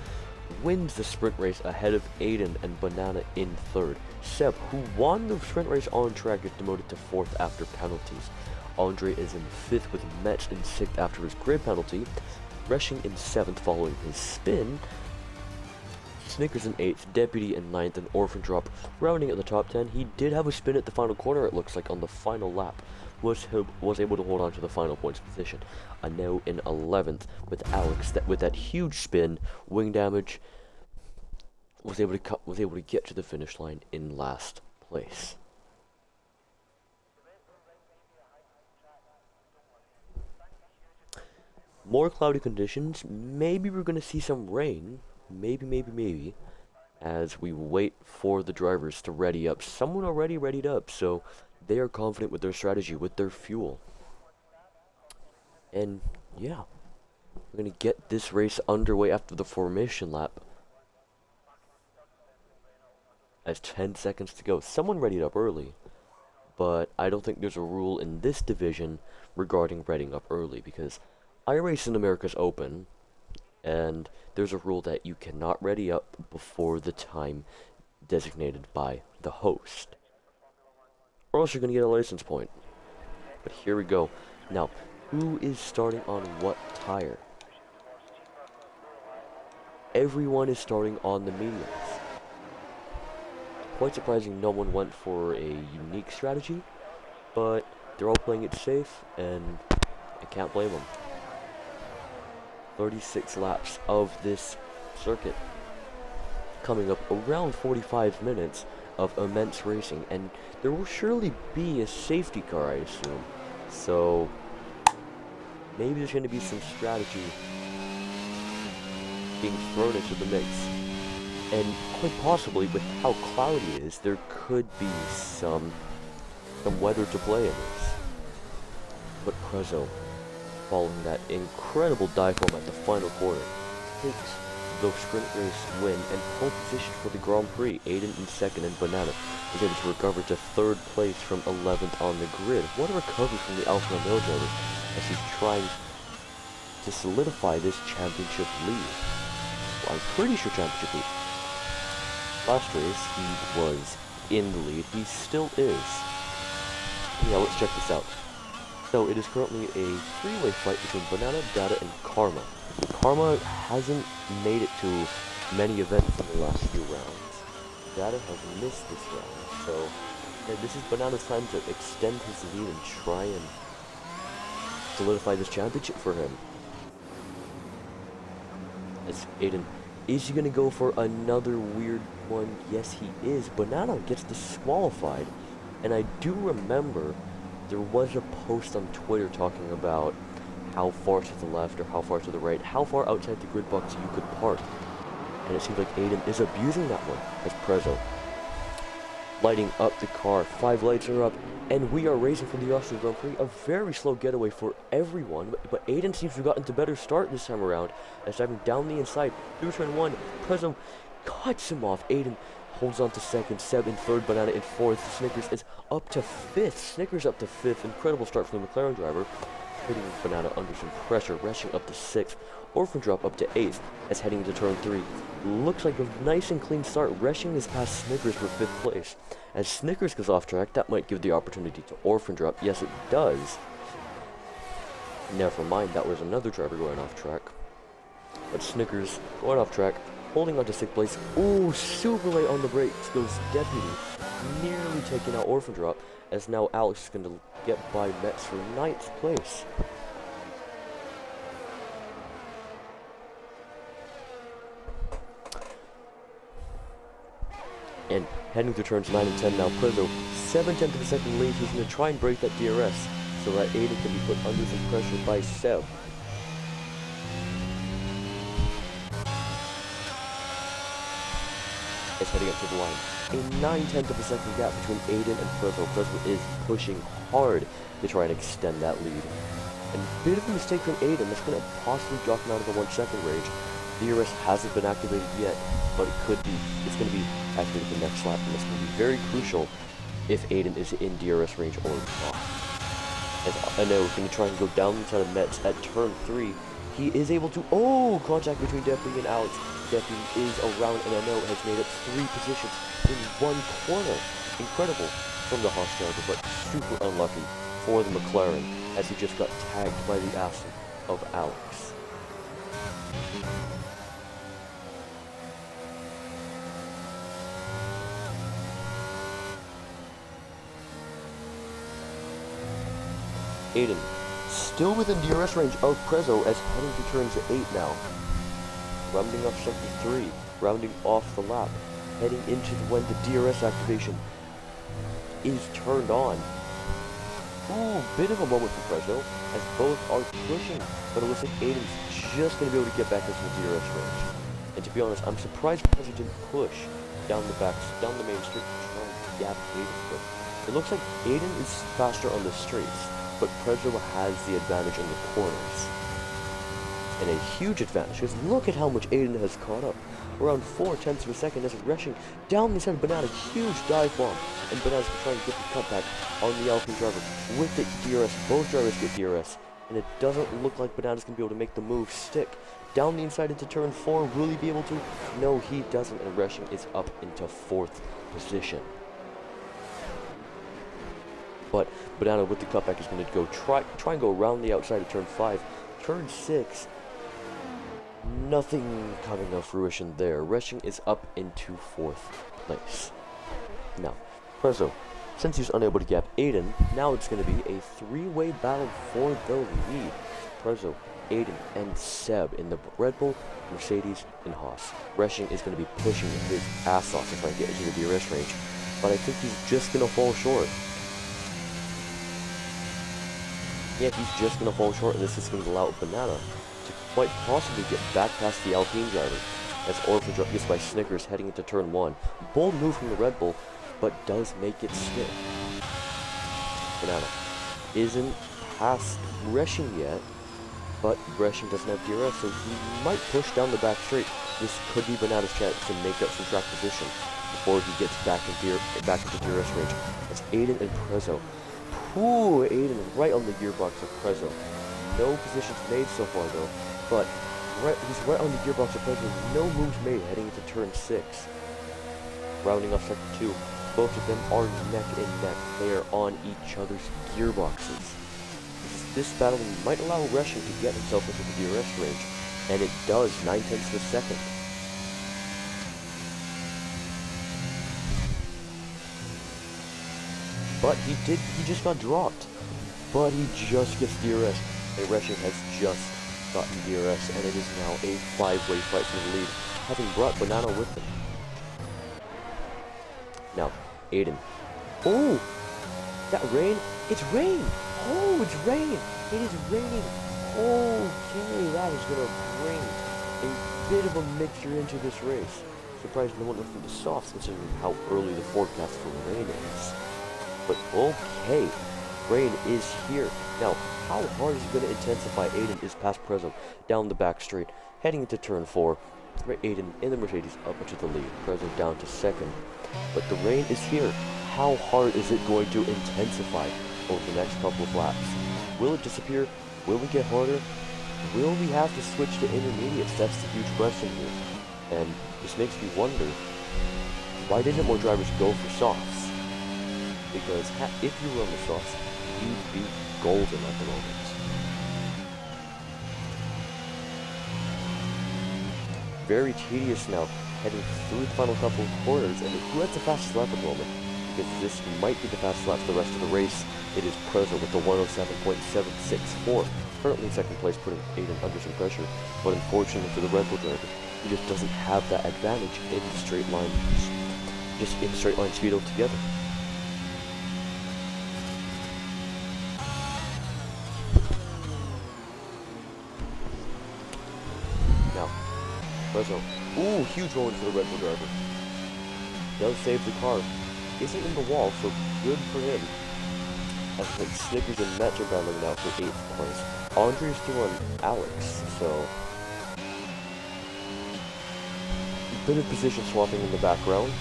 wins the sprint race ahead of Aiden and Banana in 3rd. Seb, who won the sprint race on track, is demoted to 4th after penalties. Andre is in 5th with Metz in 6th after his grid penalty. Resching in 7th following his spin. Snickers in 8th, Deputy in 9th, and Orphan Drop rounding at the top 10. He did have a spin at the final corner, it looks like, on the final lap. Was able to hold on to the final points position. And now in 11th with Alex, with that huge spin, wing damage, was able to get to the finish line in last place. More cloudy conditions. Maybe we're going to see some rain. Maybe, as we wait for the drivers to ready up. Someone already readied up, so they are confident with their strategy, with their fuel. And yeah, we're going to get this race underway after the formation lap. As 10 seconds to go. Someone readied up early, but I don't think there's a rule in this division regarding readying up early, because I race in America's Open, and there's a rule that you cannot ready up before the time designated by the host, or else you're going to get a license point. But here we go. Now, who is starting on what tire? Everyone is starting on the mediums. Quite surprising no one went for a unique strategy, but they're all playing it safe, and I can't blame them. 36 laps of this circuit, coming up around 45 minutes of immense racing, and there will surely be a safety car, I assume. So maybe there's going to be some strategy being thrown into the mix, and quite possibly, with how cloudy it is, there could be some weather to play in this. But Prezzo, following that incredible dive bomb at the final quarter, takes the sprint race win and pole position for the Grand Prix. Aiden in 2nd, and Banana was able to recover to 3rd place from 11th on the grid. What a recovery from the Alpha Romeo driver, as he's trying to solidify this championship lead. Well, I'm pretty sure championship lead. Last race, he was in the lead. He still is. Yeah, let's check this out. So it is currently a three-way fight between Banana, Data, and Karma. Karma hasn't made it to many events in the last few rounds. Data has missed this round, so yeah, this is Banana's time to extend his lead and try and solidify this championship for him. As Aiden, is he going to go for another weird one? Yes, he is. Banana gets disqualified, and I do remember there was a post on Twitter talking about how far to the left or how far to the right, how far outside the grid box you could park. And it seems like Aiden is abusing that one as Prezzo. Lighting up the car, 5 lights are up, and we are racing for the Austrian Grand Prix. A very slow getaway for everyone, but Aiden seems to have gotten to better start this time around, as driving down the inside through turn 1. Prezzo cuts him off. Aiden holds on to 2nd, Seb in 3rd, Banana in 4th, Snickers is up to 5th, Snickers up to 5th, incredible start from the McLaren driver, putting Banana under some pressure, Resching up to 6th, Orphan Drop up to 8th, as heading into turn 3, looks like a nice and clean start. Resching is past Snickers for 5th place. As Snickers goes off track, that might give the opportunity to Orphan Drop. Yes, it does. Never mind, that was another driver going off track. But Snickers going off track, holding on to 6th place. Ooh, super late on the brakes goes Deputy, nearly taking out Orphan Drop, as now Alex is going to get by Metz for 9th place. And heading to turns 9 and 10 now, Prezzo, 7/10 of a second lead. He's going to try and break that DRS so that Aiden can be put under some pressure by Seb. is heading up to the line. A 9/10 of a second gap between Aiden and Prezzo. Prezzo is pushing hard to try and extend that lead. And a bit of a mistake from Aiden that's going to possibly drop him out of the 1 second range. DRS hasn't been activated yet, but it could be. It's going to be activated the next lap, and it's going to be very crucial if Aiden is in DRS range or not. As I know, going to try and go down inside of Metz at turn 3. He is able to, contact between Deputy and Alex. Deputy is around, and I know has made up 3 positions in 1 corner. Incredible from the Haas driver, but super unlucky for the McLaren, as he just got tagged by the ass of Alex. Aiden, still within DRS range of Prezzo as heading to turns 8 now. Rounding off sector 3, rounding off the lap, heading into when the DRS activation is turned on. Bit of a moment for Prezzo, as both are pushing, but it looks like Aiden's just going to be able to get back into the DRS range. And to be honest, I'm surprised Prezzo didn't push down the main street to try and gap Aiden, but it looks like Aiden is faster on the straights, but Prezzo has the advantage in the corners. And a huge advantage, because look at how much Aiden has caught up. Around 4/10 of a second as rushing down the inside of Banana, huge dive bomb. And Banana's going to try and get the cutback on the Alpine driver with the DRS. Both drivers get DRS, and it doesn't look like Banana's going to be able to make the move stick. Down the inside into turn 4, will he be able to? No, he doesn't, and rushing is up into 4th position. But Banana with the cutback is going to go try and go around the outside of turn 5. Turn 6, nothing coming of fruition there. Rushing is up into 4th place. Now, Prezzo, since he's unable to gap Aiden, now it's going to be a 3-way battle for the lead. Prezzo, Aiden, and Seb in the Red Bull, Mercedes, and Haas. Rushing is going to be pushing his ass off to try and get into the DRS range, but I think he's just going to fall short. Yeah, he's just going to fall short, and this is going to allow Banana to quite possibly get back past the Alpine driver, as Orphan gets by Snickers heading into turn 1. Bold move from the Red Bull, but does make it stick. Banana isn't past Gresham yet, but Gresham doesn't have DRS, so he might push down the back straight. This could be Banana's chance to make up some track position before he gets back into DRS range. It's Aiden and Prezzo. Aiden right on the gearbox of Prezzo. No positions made so far though, but he's right on the gearbox of Prezzo. No moves made heading into turn 6. Rounding off sector 2, both of them are neck and neck. They are on each other's gearboxes. This battle might allow Rushing to get himself into the DRS range, and it does, 9/10 of a second. But he just got dropped. But he just gets DRS, and Rushing has just gotten DRS, and it is now a 5-way fight for the lead, having brought Banana with him. Now, Aiden. Oh! That rain? It's rain! Oh, it's rain! It is raining! Okay, that is going to bring a bit of a mixture into this race. Surprised no one from the softs, considering how early the forecast for rain is. But okay, rain is here. Now, how hard is it going to intensify? Aiden is past Prezzo, down the back straight, heading into turn 4. Aiden in the Mercedes up into the lead. Prezzo down to 2nd. But the rain is here. How hard is it going to intensify over the next couple of laps? Will it disappear? Will it get harder? Will we have to switch to intermediates? That's the huge question here. And this makes me wonder, why didn't more drivers go for softs? Because if you were on the softs, you'd be golden at the moment. Very tedious now, heading through the final couple of corners, and who has the fastest lap at the moment? Because this might be the fastest lap for the rest of the race. It is Prezzo with the 107.764, currently in 2nd place, putting Aiden under some pressure. But unfortunately for the Red Bull driver, he just doesn't have that advantage in the straight line, speed altogether. Now, Prezzo. Ooh, huge moment for the Red Bull driver. does save the car. Isn't in the wall, so good for him. I think Snickers and Mets are battling now for 8th place. Andre's still on Alex, so a bit of position swapping in the background,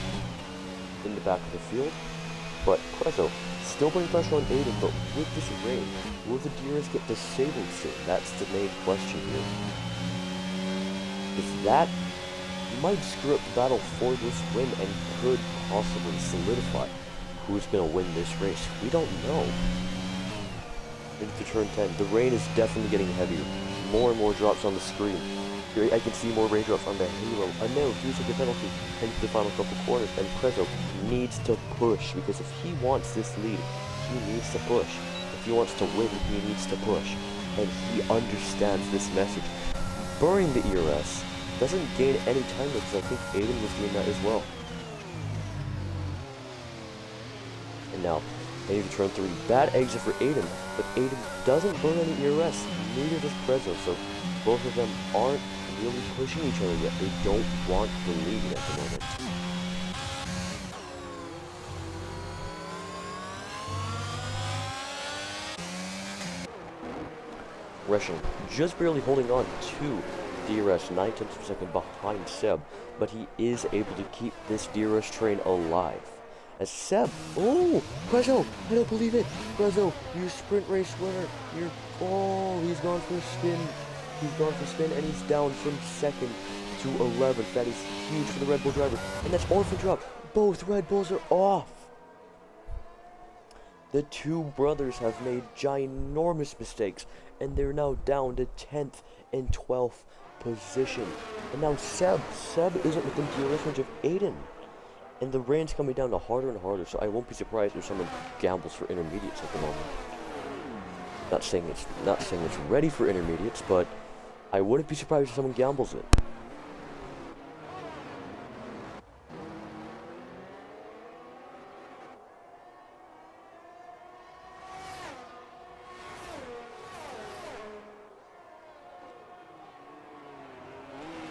in the back of the field. But Prezzo still putting pressure on Aiden, but with this rain, will the DRS get disabled soon? That's the main question here. If that might screw up the battle for this win and could possibly solidify who's going to win this race. We don't know. Into turn 10, the rain is definitely getting heavier. More and more drops on the screen. Here I can see more raindrops on the halo. And now, due to the penalty, into the final couple corners, and Prezzo needs to push, because if he wants this lead, he needs to push. If he wants to win, he needs to push. And he understands this message. Burning the ERS doesn't gain any time, because I think Aiden was doing that as well. And now, heading to turn 3, bad exit for Aiden, but Aiden doesn't burn any ERS, neither does Prezzo, so both of them aren't really pushing each other yet. They don't want the lead at the moment. Rushing, just barely holding on to DRS, 9/10 of a second behind Seb, but he is able to keep this DRS train alive. As Seb, oh, Prezzo, I don't believe it. Prezzo, you sprint race winner. He's gone for a spin. He's gone for a spin, and he's down from 2nd to 11th. That is huge for the Red Bull driver. And that's orphan drop. Both Red Bulls are off. The two brothers have made ginormous mistakes, and they're now down to 10th and 12th position. And now Seb isn't within DRS range of Aiden. And the rain's coming down to harder and harder, so I won't be surprised if someone gambles for intermediates at the moment. Not saying it's ready for intermediates, but I wouldn't be surprised if someone gambles it.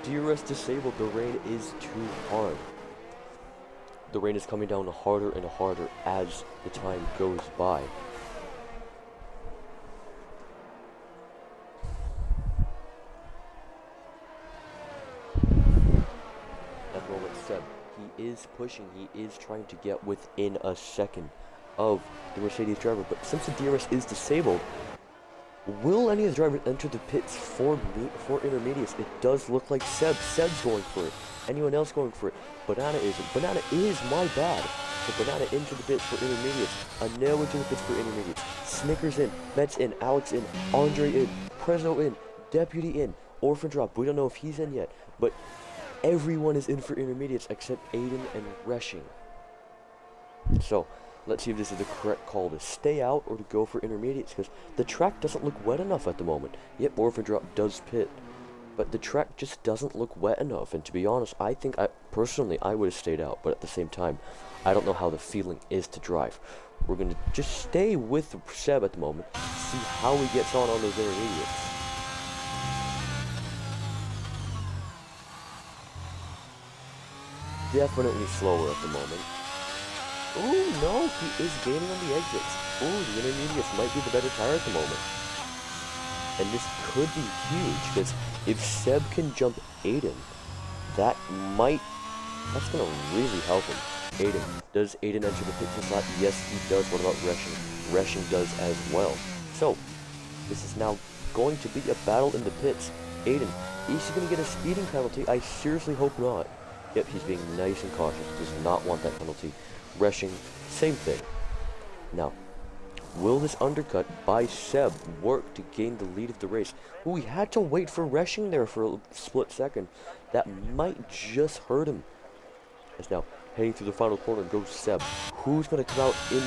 DRS disabled, the rain is too hard. The rain is coming down harder and harder as the time goes by. At the moment, Seb, he is pushing, he is trying to get within a second of the Mercedes driver, but since the DRS is disabled, will any of the drivers enter the pits for intermediates? It does look like Seb's going for it. Anyone else going for it? Banana isn't. Banana is, my bad. So Banana into the pits for intermediates. Anel into the pits for intermediates. Snickers in. Mets in. Alex in. Andre in. Prezzo in. Deputy in. Orphan drop. We don't know if he's in yet. But everyone is in for intermediates except Aiden and Resching. So, let's see if this is the correct call to stay out or to go for intermediates, because the track doesn't look wet enough at the moment. Yep, Orphan drop does pit. But the track just doesn't look wet enough, and to be honest, I think personally I would have stayed out, but at the same time, I don't know how the feeling is to drive. We're going to just stay with Seb at the moment, see how he gets on those intermediates. Definitely slower at the moment. Ooh, no, he is gaining on the exits. Ooh, the intermediates might be the better tire at the moment. And this could be huge, because if Seb can jump Aiden, that's going to really help him. Aiden. Does Aiden enter the pits slot? Yes, he does. What about Resching? Resching does as well. So, this is now going to be a battle in the pits. Aiden, is he going to get a speeding penalty? I seriously hope not. Yep, he's being nice and cautious. Does not want that penalty. Resching, same thing. Now, will this undercut by Seb work to gain the lead of the race? Ooh, he had to wait for Resching there for a split second. That might just hurt him. As now, heading through the final corner goes Seb. Who's going to come out in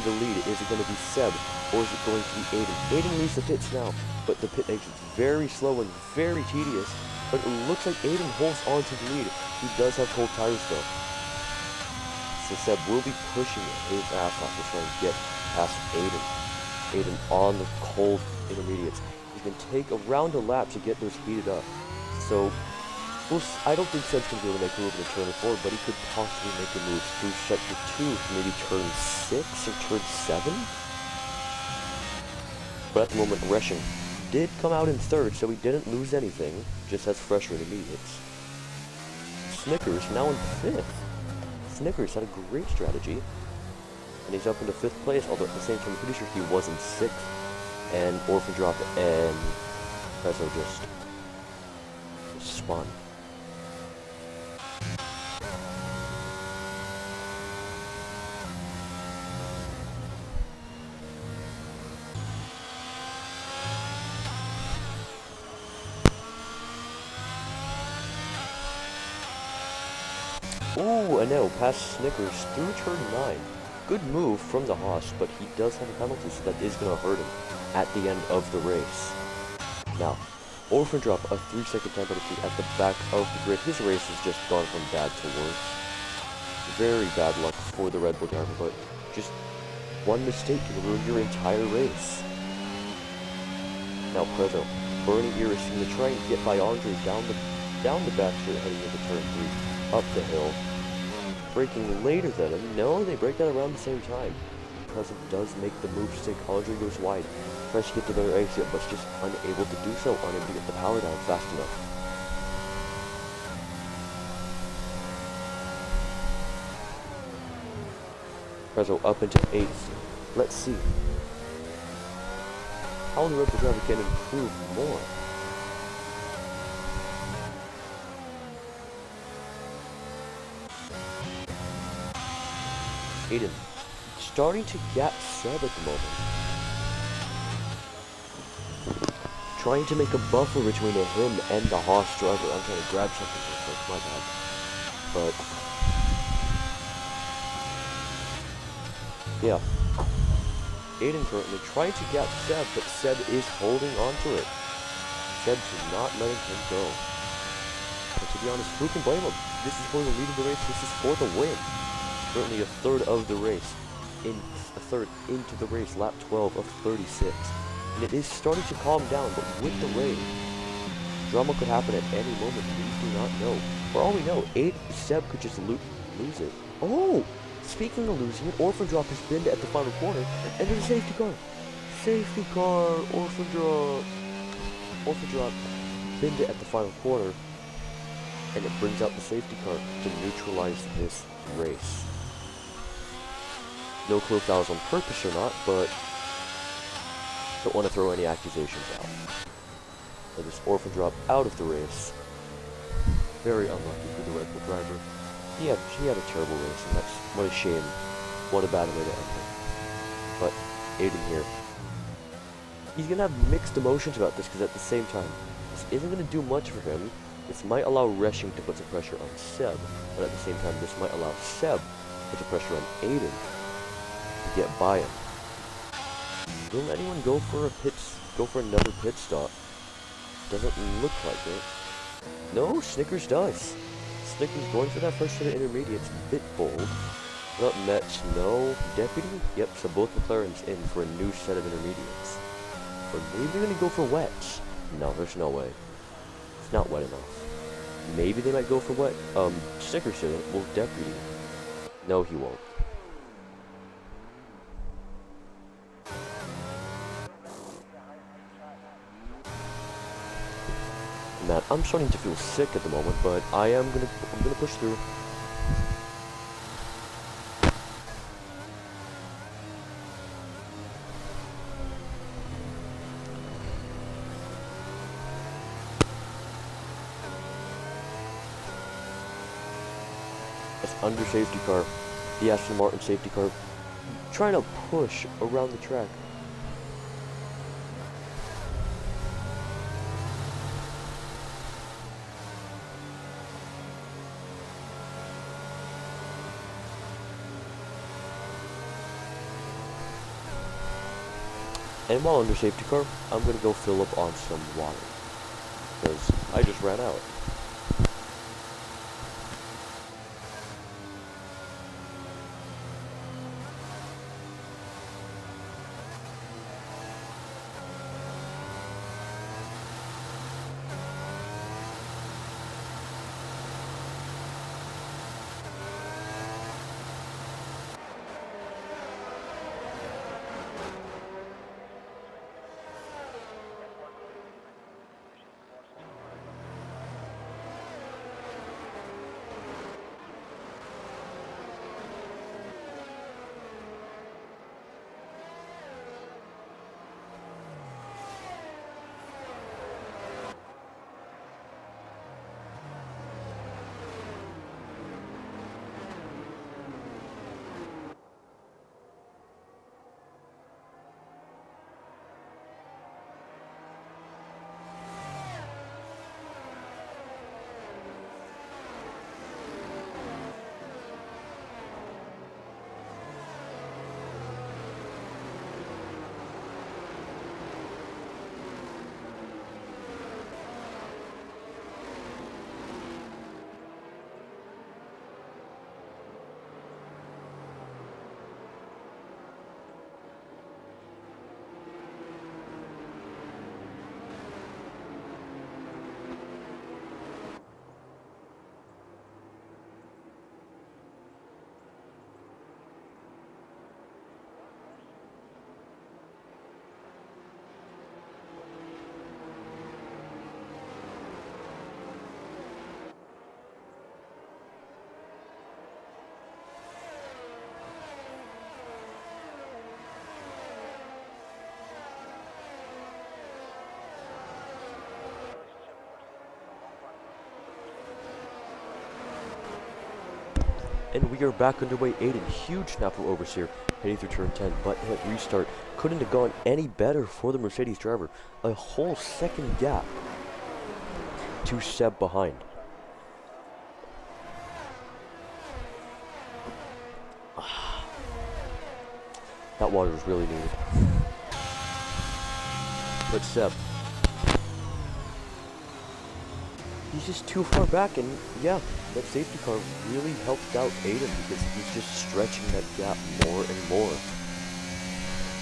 the lead? Is it going to be Seb, or is it going to be Aiden? Aiden leaves the pits now, but the pit exit's very slow and very tedious. But it looks like Aiden holds on to the lead. He does have cold tires though. So Seb will be pushing his ass off to try and get past Aiden. Aiden on the cold intermediates. He's going to take around a lap to get those heated up. So I don't think Seb's going to be able to make a move in turn 4, but he could possibly make a move through sector 2, maybe turn 6 or turn 7. But at the moment, Resching did come out in 3rd, so he didn't lose anything, just has fresher intermediates. Snickers now in 5th. Snickers had a great strategy, and he's up into 5th place, although at the same time, I'm pretty sure he was in 6th. And Orphan Drop and Prezzo just spun. Ooh, and now past Snickers through turn 9. Good move from the Haas, but he does have a penalty, so that is going to hurt him at the end of the race. Now, Orphan Drop, a 3-second time penalty at the back of the grid. His race has just gone from bad to worse. Very bad luck for the Red Bull driver, but just one mistake can ruin your entire race. Now Prezzo, Burning Ear is going to try and get by Andre down the back straight heading into turn 3, up the hill. Braking later than him. No, they break that around the same time. Prezzo does make the move stick. Andre goes wide. Tries to get to the exit, but just unable to do so. Unable to get the power down fast enough. Prezzo up into 8th. Let's see how the Red Bull driver can improve more. Aiden starting to gap Seb at the moment. Trying to make a buffer between him and the Haas driver. I'm trying to grab something real quick, my bad. But yeah. Aiden currently trying to gap Seb, but Seb is holding on to it. Seb's not letting him go. But to be honest, who can blame him? This is for the lead of the race, this is for the win. Currently a third of the race, a third into the race, lap 12 of 36. And it is starting to calm down, but with the rain, drama could happen at any moment. We do not know. For all we know, Seb could just lose it. Oh! Speaking of losing it, Orphan Drop has been at the final corner, and there's a safety car. Safety car, Orphan Drop. Orphan Drop binned it at the final corner, and it brings out the safety car to neutralize this race. No clue if that was on purpose or not, but don't want to throw any accusations out. So this Orphan Drop out of the race. Very unlucky for the Red Bull driver. He had a terrible race, and that's what a shame. What a bad way to end it. But Aiden here, he's gonna have mixed emotions about this, because at the same time, this isn't gonna do much for him. This might allow Resching to put some pressure on Seb, but at the same time, this might allow Seb to put some pressure on Aiden to get by him. Will anyone go for another pit stop? Doesn't look like it. No, Snickers does. Snickers going for that first set of intermediates, bit bold. Not Mets, no. Deputy? Yep, so both McLarens in for a new set of intermediates. Or maybe they're gonna go for wets. No, there's no way. It's not wet enough. Maybe they might go for wet. Snickers didn't. Well, Deputy. No, he won't. Man, I'm starting to feel sick at the moment, but I'm gonna push through. It's under safety car, the Aston Martin safety car, trying to push around the track. And while under safety car, I'm going to go fill up on some water, because I just ran out. And we are back underway. Aiden, huge snap from Overseer, heading through turn 10, but hit restart. Couldn't have gone any better for the Mercedes driver. A whole second gap to Seb behind. That water was really needed. But Seb, he's just too far back, and yeah, that safety car really helped out Aiden because he's just stretching that gap more and more.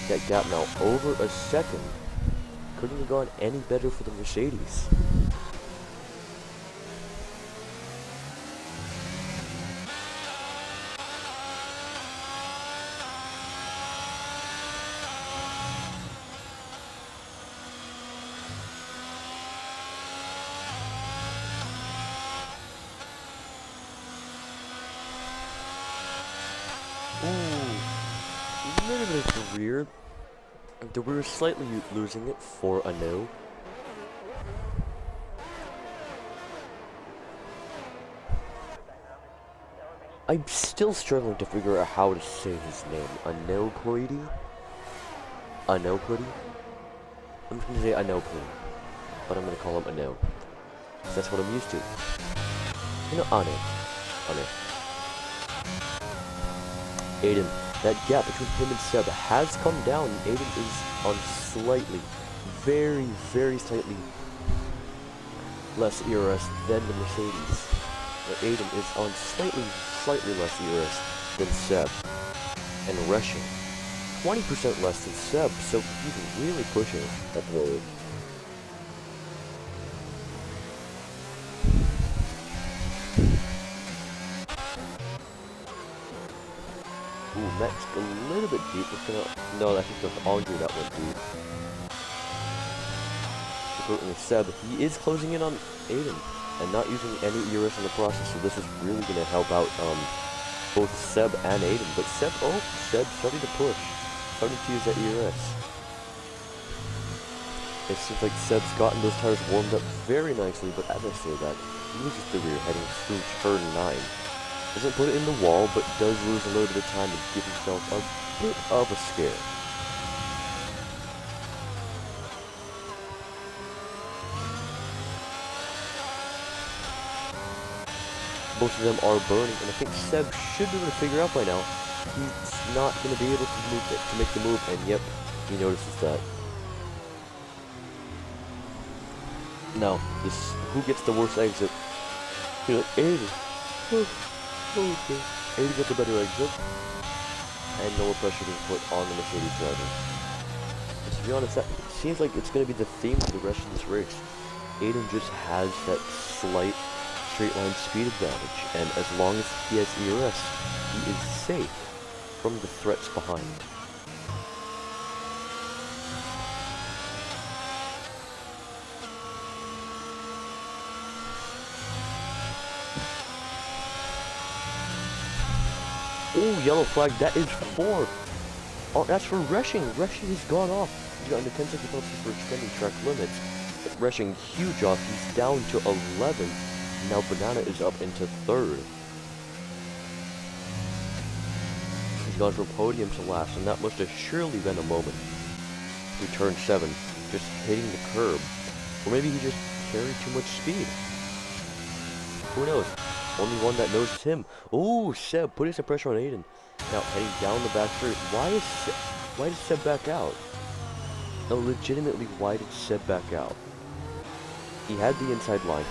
That gap now over a second. Couldn't have gone any better for the Mercedes. A little bit of the rear. The rear is slightly losing it for a no. I'm still struggling to figure out how to say his name. Anoploidy? Anoploidy? I'm just gonna say Anoploidy, but I'm gonna call him Ano. Because that's what I'm used to. You know, Ano. Aiden. That gap between him and Seb has come down. Aiden is on slightly, very, very slightly less ERS than the Mercedes. But Aiden is on slightly less ERS than Seb. And rushing 20% less than Seb, so he's really pushing at the road. Ooh, Max a little bit deep. No, I think that's Andre that went deep. Seb, he is closing in on Aiden and not using any ERS in the process, so this is really going to help out both Seb and Aiden. But Seb starting to push, starting to use that ERS. It seems like Seb's gotten those tires warmed up very nicely, but as I say that, he loses the rear heading through turn 9. Doesn't put it in the wall, but does lose a little bit of time and give himself a bit of a scare. Both of them are burning, and I think Seb should be able to figure out by now he's not going to be able to make the move, and yep, he notices that. Now, who gets the worst exit? You're like, Aiden. Okay. Aiden gets a better exit, and no more pressure being put on the Mercedes driver. And to be honest, that seems like it's going to be the theme for the rest of this race. Aiden just has that slight straight line speed advantage, and as long as he has ERS, he is safe from the threats behind. Oh, yellow flag, that is for... Oh, that's for rushing. Rushing has gone off. He's got under 10 second penalty for extending track limits. Rushing huge off. He's down to 11th. Now Banana is up into 3rd. He's gone from podium to last, and that must have surely been a moment. We turn 7, just hitting the curb. Or maybe he just carried too much speed. Who knows? Only one that knows is him. Oh, Seb putting some pressure on Aiden. Now heading down the back straight. Why did Seb back out? No, legitimately, why did Seb back out? He had the inside line.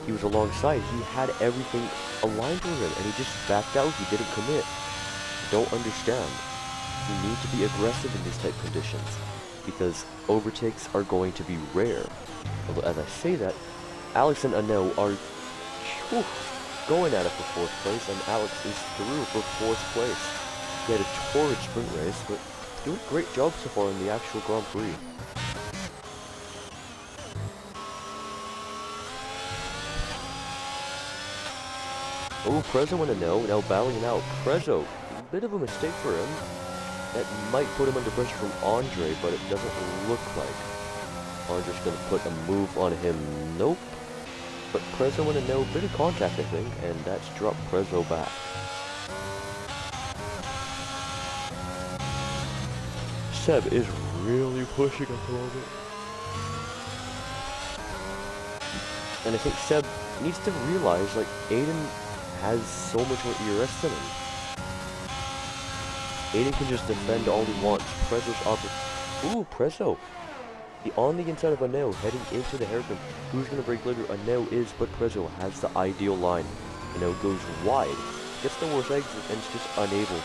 He was alongside. He had everything aligned for him, and he just backed out. He didn't commit. Don't understand. You need to be aggressive in these type of conditions because overtakes are going to be rare. Although, as I say that, Alex and Anel are going at it for 4th place, and Alex is through for 4th place. He had a torrid sprint race, but doing a great job so far in the actual Grand Prix. Oh, Prezzo and Ano now battling out. Prezzo, a bit of a mistake for him. That might put him under pressure from Andre, but it doesn't look like Andre's going to put a move on him. Nope. But Prezzo and Ano, bit of contact, I think, and that's dropped Prezzo back. Seb is really pushing at the moment. And I think Seb needs to realize, like, Aiden has so much more ERS than him. Aiden can just defend all he wants. Prezzo's up. Ooh, Prezzo. On the inside of Ano, heading into the hairpin. Who's going to break later? Ano is, but Prezzo has the ideal line. Ano goes wide, gets the worst exit, and is just unable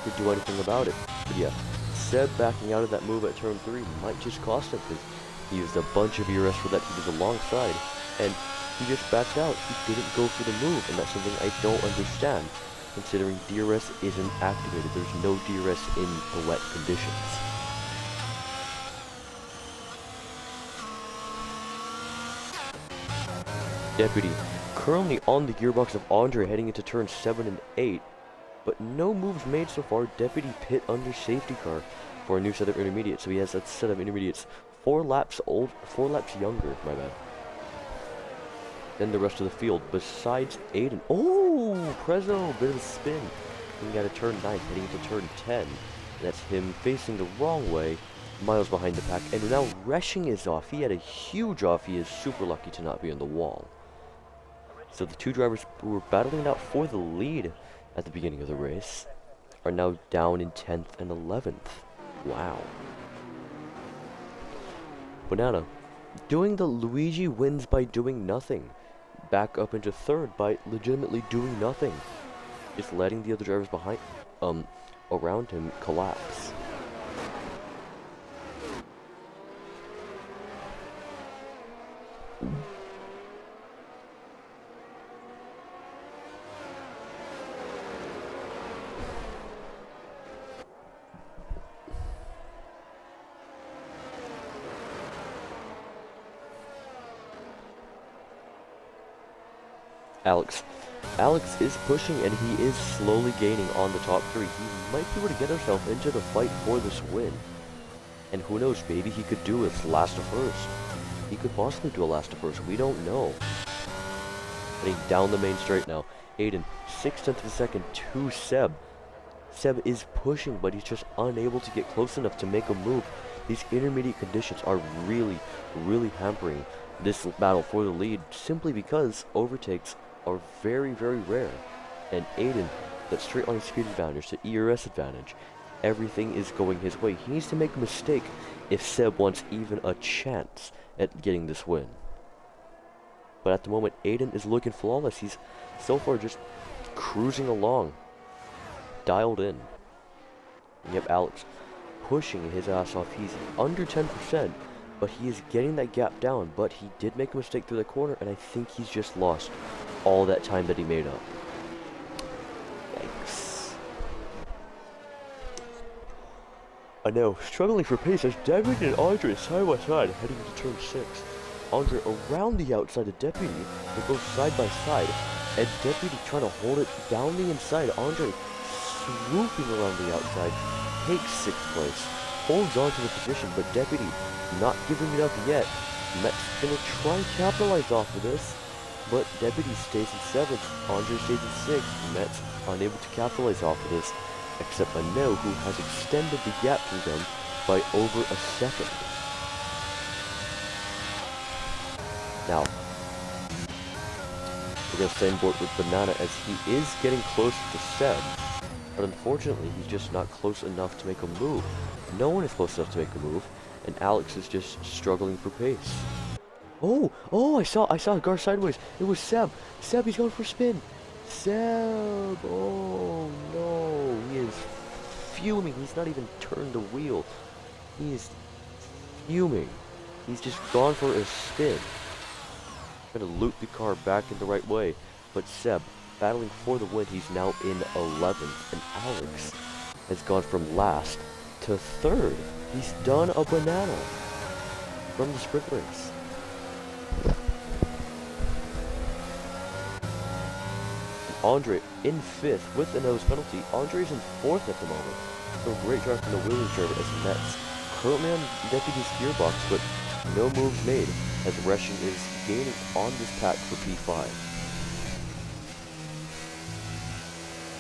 to do anything about it. But yeah, Seb backing out of that move at turn 3 might just cost him, because he used a bunch of ERS for that. He was alongside, and he just backed out. He didn't go for the move, and that's something I don't understand, considering DRS isn't activated. There's no DRS in the wet conditions. Deputy currently on the gearbox of Andre heading into turns 7 and 8, but no moves made so far. Deputy pit under safety car for a new set of intermediates, so he has a set of intermediates 4 laps younger, my bad, than the rest of the field, besides Aiden. Oh, Prezzo, bit of a spin. He got a turn 9, heading into turn 10, and that's him facing the wrong way, miles behind the pack, and now Resching is off. He had a huge off. He is super lucky to not be on the wall. So the two drivers who were battling it out for the lead at the beginning of the race are now down in 10th and 11th. Wow. Banana doing the Luigi wins by doing nothing. Back up into 3rd by legitimately doing nothing. Just letting the other drivers behind, around him collapse. Alex is pushing, and he is slowly gaining on the top 3. He might be able to get himself into the fight for this win. And who knows, maybe he could do it last to first. He could possibly do a last to first. We don't know. Heading down the main straight now. Aiden, 6/10 of a second to Seb. Seb is pushing, but he's just unable to get close enough to make a move. These intermediate conditions are really, really hampering this battle for the lead, simply because overtakes are very, very rare. And Aiden, that straight line speed advantage, the ERS advantage, everything is going his way. He needs to make a mistake if Seb wants even a chance at getting this win. But at the moment, Aiden is looking flawless. He's so far just cruising along, dialed in. And you have Alex pushing his ass off. He's under 10%, but he is getting that gap down. But he did make a mistake through the corner, and I think he's just lost all that time that he made up. Yikes. I know, struggling for pace as Deputy and Andre side by side heading into turn 6. Andre around the outside of Deputy. They go side by side, and Deputy trying to hold it down the inside. Andre swooping around the outside, takes 6th place, holds on to the position, but Deputy not giving it up yet. Met's gonna try and capitalize off of this, but Deputy stays in 7th, Andre stays in 6th. Met's unable to capitalize off of this, except Mano, who has extended the gap through them by over a second. Now, we're going to stay on board with Banana as he is getting close to Seb, but unfortunately he's just not close enough to make a move. No one is close enough to make a move, and Alex is just struggling for pace. Oh, I saw Gar sideways. It was Seb. Seb, he's going for a spin. Seb, oh no, he is fuming. He's not even turned the wheel. He is fuming. He's just gone for a spin. Trying to loop the car back in the right way, but Seb battling for the win. He's now in 11th, and Alex has gone from last to 3rd. He's done a banana from the sprint race. Andre in 5th with the nose penalty. Andre's in 4th at the moment. So great drive from the Williams driver as Met's currently on Deputy's gearbox, but no moves made. as Resching is gaining on this pack for P5.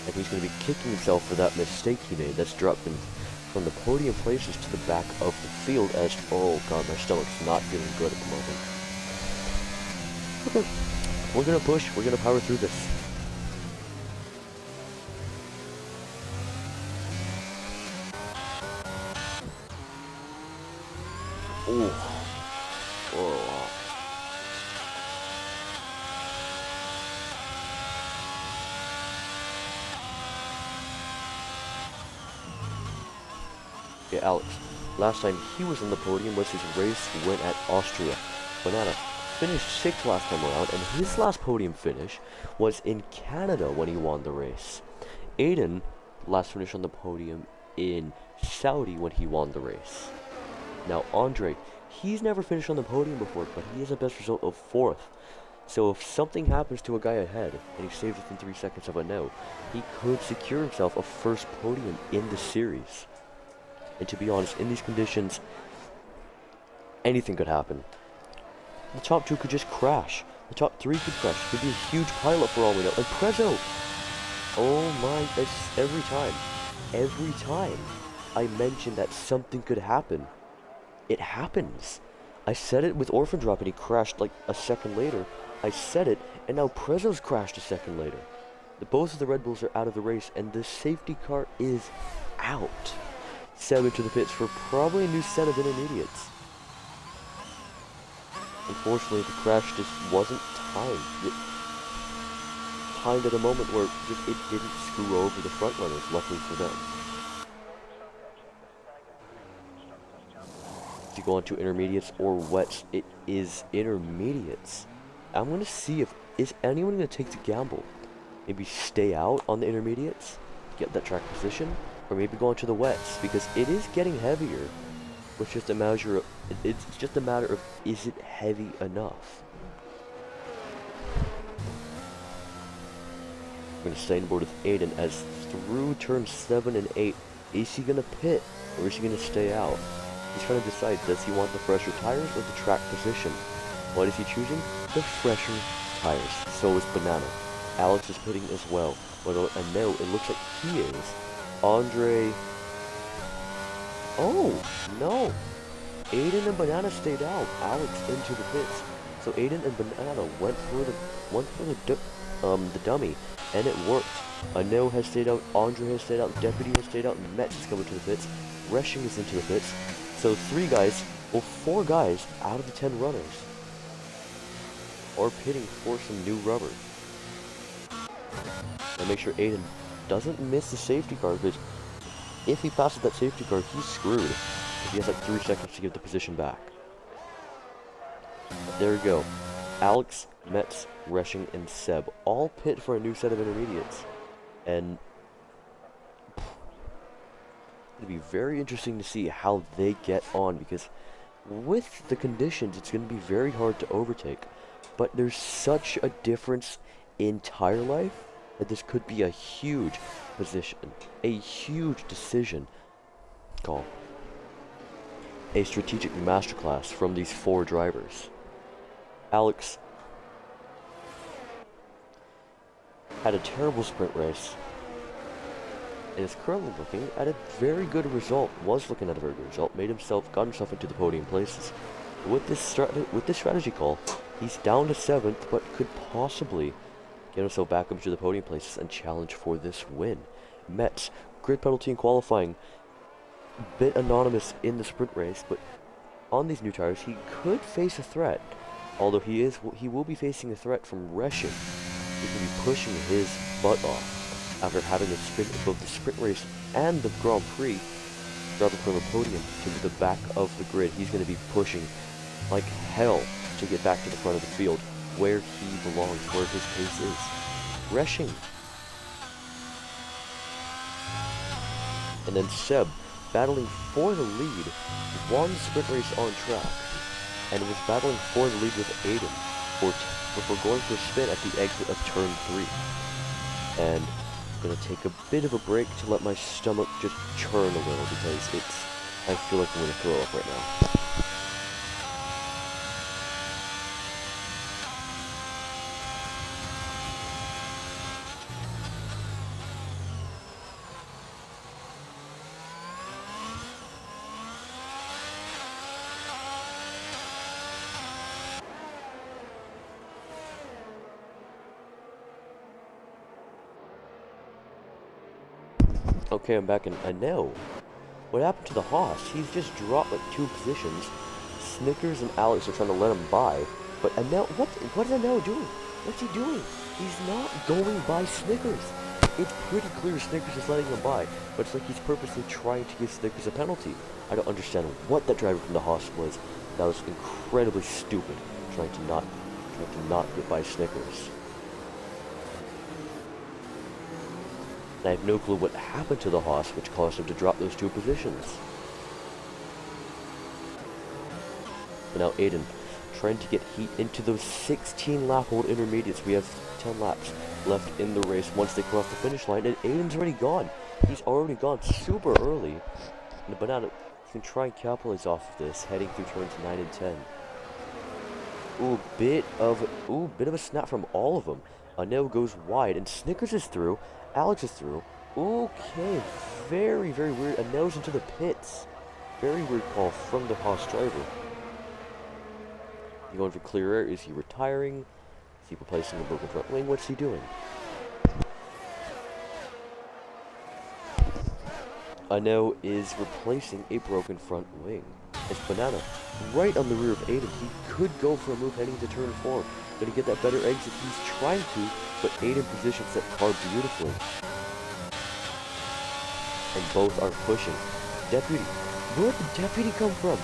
And he's going to be kicking himself for that mistake he made. That's dropped him from the podium places to the back of the field as, oh god, my stomach's not feeling good at the moment. Okay, we're going to push, we're going to power through this. Oh. Oh. Yeah, Alex. Last time he was on the podium was his race win at Austria. Banana finished 6th last time around, and his last podium finish was in Canada when he won the race. Aiden last finished on the podium in Saudi when he won the race. Now Andre, he's never finished on the podium before, but he has a best result of 4th. So if something happens to a guy ahead, and he stays within 3 seconds of a no, he could secure himself a first podium in the series. And to be honest, in these conditions, anything could happen. The top 2 could just crash. The top 3 could crash. It could be a huge pileup for all we know. And Prezzo! Oh my, that's every time I mention that something could happen, it happens. I said it with Orphan Drop and he crashed like a second later. I said it, and now Prezzo's crashed a second later. Both of the Red Bulls are out of the race, and the safety car is out. Seb into the pits for probably a new set of intermediates. Unfortunately, the crash just wasn't timed. Timed at a moment where it didn't screw over the front runners, luckily for them. If you go on to intermediates or wets, it is intermediates. I'm going to see if is anyone going to take the gamble. Maybe stay out on the intermediates, get that track position, or maybe go on to the wets, because it is getting heavier. It's just a matter of, is it heavy enough? I'm going to stay on board with Aiden as through turns 7 and 8, is he going to pit or is he going to stay out? He's trying to decide, does he want the fresher tires or the track position? What is he choosing? The fresher tires. So is Banana. Alex is pitting as well. But I know it looks like he is. Andre... Oh, no. Aiden and Banana stayed out. Alex into the pits. So Aiden and Banana went for the dummy, and it worked. Ano has stayed out, Andre has stayed out, Deputy has stayed out, and Metz is coming to the pits. Resching is into the pits. So 4 guys out of the 10 runners are pitting for some new rubber. And make sure Aiden doesn't miss the safety car, because if he passes that safety car, he's screwed. He has like 3 seconds to give the position back. There we go. Alex, Metz, Resching, and Seb all pit for a new set of intermediates. And it'll be very interesting to see how they get on, because with the conditions, it's going to be very hard to overtake. But there's such a difference in tire life that this could be a huge position, a huge decision call. A strategic masterclass from these 4 drivers. Alex had a terrible sprint race and is currently looking at a very good result, got himself into the podium places. With this strategy call, he's down to 7th, but could possibly get himself back up to the podium places and challenge for this win. Metz, grid penalty in qualifying, bit anonymous in the sprint race, but on these new tires, he could face a threat. Although he will be facing a threat from Resching. He can be pushing his butt off after having a sprint both the sprint race and the Grand Prix, driving from the podium to the back of the grid. He's going to be pushing like hell to get back to the front of the field, where he belongs, where his pace is. Resching. And then Seb, battling for the lead, won the sprint race on track, and was battling for the lead with Aiden before going for a spin at the exit of turn 3. And I'm going to take a bit of a break to let my stomach just churn a little, because I feel like I'm going to throw up right now. Okay, I'm back, and now, what happened to the Haas? He's just dropped like 2 positions. Snickers and Alex are trying to let him by, but Anel, what is Anel doing? What's he doing? He's not going by Snickers. It's pretty clear Snickers is letting him by, but it's like he's purposely trying to give Snickers a penalty. I don't understand what that driver from the Haas was. That was incredibly stupid, trying to not get by Snickers. And I have no clue what happened to the Haas, which caused him to drop those 2 positions. But now Aiden, trying to get heat into those 16-lap-old intermediates. We have 10 laps left in the race once they cross the finish line, and Aiden's already gone. He's already gone super early. And Banana can try and capitalize off of this, heading through turns 9 and 10. Bit of a snap from all of them. Anel goes wide, and Snickers is through. Alex is through. Okay, very, very weird. Anel's into the pits. Very weird call from the Haas driver. He going for clear air. Is he retiring? Is he replacing the broken front wing? What's he doing? Anel is replacing a broken front wing. It's Banana right on the rear of Aiden. He could go for a move heading to turn 4. Gonna get that better exit. He's trying to, but Aiden positions that car beautifully. And both are pushing. Deputy. Where did Deputy come from?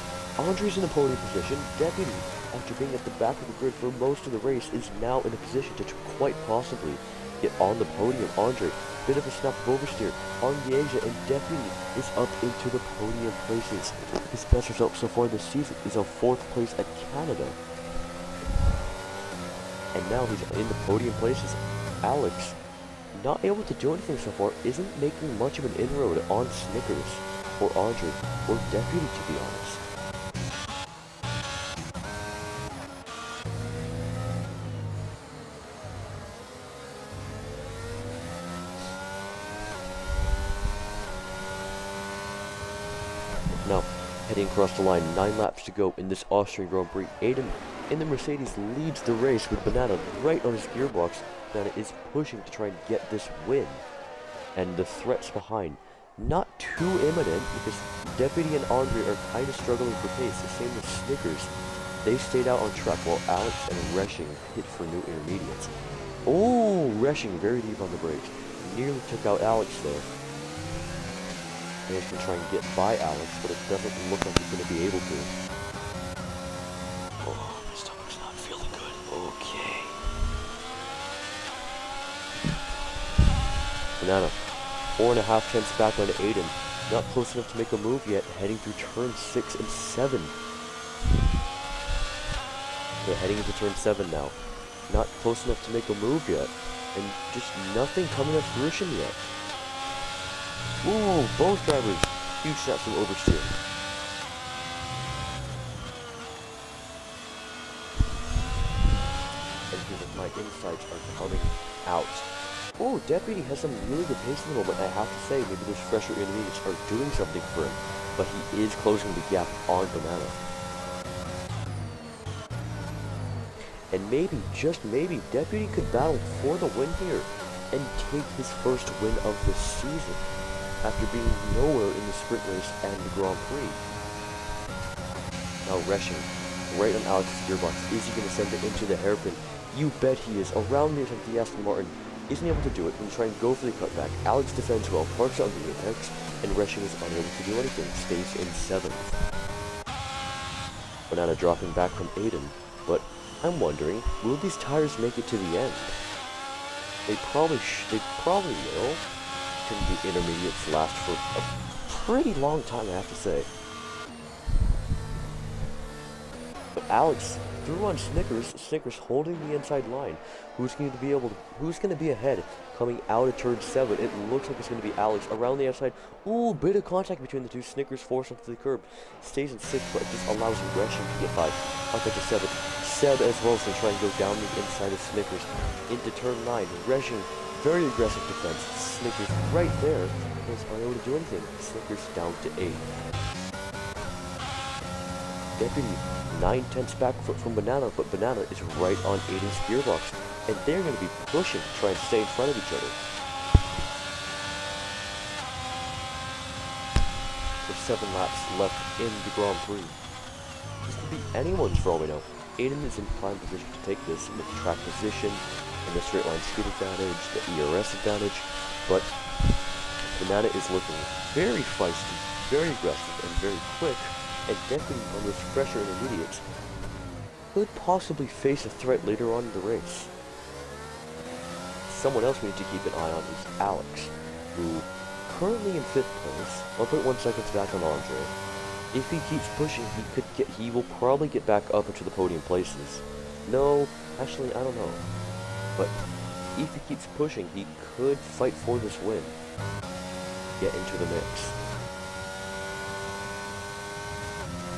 Andre's in the podium position. Deputy, after being at the back of the grid for most of the race, is now in a position to quite possibly get on the podium. Andre, bit of a snap of oversteer on the exit, and Deputy is up into the podium places. His best result so far this season is a 4th place at Canada. And now he's in the podium places. Alex, not able to do anything so far, isn't making much of an inroad on Snickers, or Andre, or Deputy, to be honest. Now, heading across the line, 9 laps to go in this Austrian Grand Prix. Aiden in the Mercedes leads the race with Banana right on his gearbox. Banana is pushing to try and get this win. And the threats behind, not too imminent, because Deputy and Andre are kind of struggling for pace. The same with Snickers. They stayed out on track while Alex and Resching hit for new intermediates. Oh, Resching very deep on the brakes. Nearly took out Alex there. He's going to try and get by Alex, but it doesn't look like he's going to be able to. Oh, my stomach's not feeling good. Okay. Banana, 4.5 tenths back on Aiden. Not close enough to make a move yet, heading through turn 6 and 7. Okay, heading into turn 7 now. Not close enough to make a move yet, and just nothing coming to fruition yet. Ooh, both drivers. Huge snaps from oversteer. And here my insights are coming out. Oh, Deputy has some really good pace in the moment. I have to say, maybe those fresher intermediates are doing something for him. But he is closing the gap on Banana. And maybe, just maybe, Deputy could battle for the win here and take his first win of the season, after being nowhere in the sprint race and the Grand Prix. Now Resching, right on Alex's gearbox. Is he going to send it into the hairpin? You bet he is. Around the attempt, the Aston Martin isn't able to do it. He's trying to go for the cutback. Alex defends well, parks on the apex, and Resching is unable to do anything. Stays in 7th. Banana dropping back from Aiden, but I'm wondering, will these tires make it to the end? They probably will. The intermediates last for a pretty long time, I have to say. But Alex threw on Snickers. Snickers holding the inside line. Who's going to be ahead coming out of turn 7? It looks like it's going to be Alex around the outside. Ooh, bit of contact between the two. Snickers forced onto the curb. Stays in 6th, but it just allows Resching to get by up into 7th. Seb as well is going to try and go down the inside of Snickers into turn 9. Resching, very aggressive defense. Snickers right there is unable to do anything. Snickers down to 8th. Deputy 9 tenths back foot from Banana, but Banana is right on Aiden's gearbox, and they're going to be pushing to try and stay in front of each other. 7 laps left in the Grand Prix. This could be anyone's for all we know. Aiden is in prime position to take this with track position and the straight line speed advantage, the ERS advantage, but Banana is looking very feisty, very aggressive, and very quick, and definitely on those fresher intermediates could possibly face a threat later on in the race. Someone else we need to keep an eye on is Alex, who currently in 5th place, 1.1 seconds back on Andre. If he keeps pushing, he will probably get back up into the podium places. No, actually, I don't know. But if he keeps pushing, he could fight for this win. Get into the mix.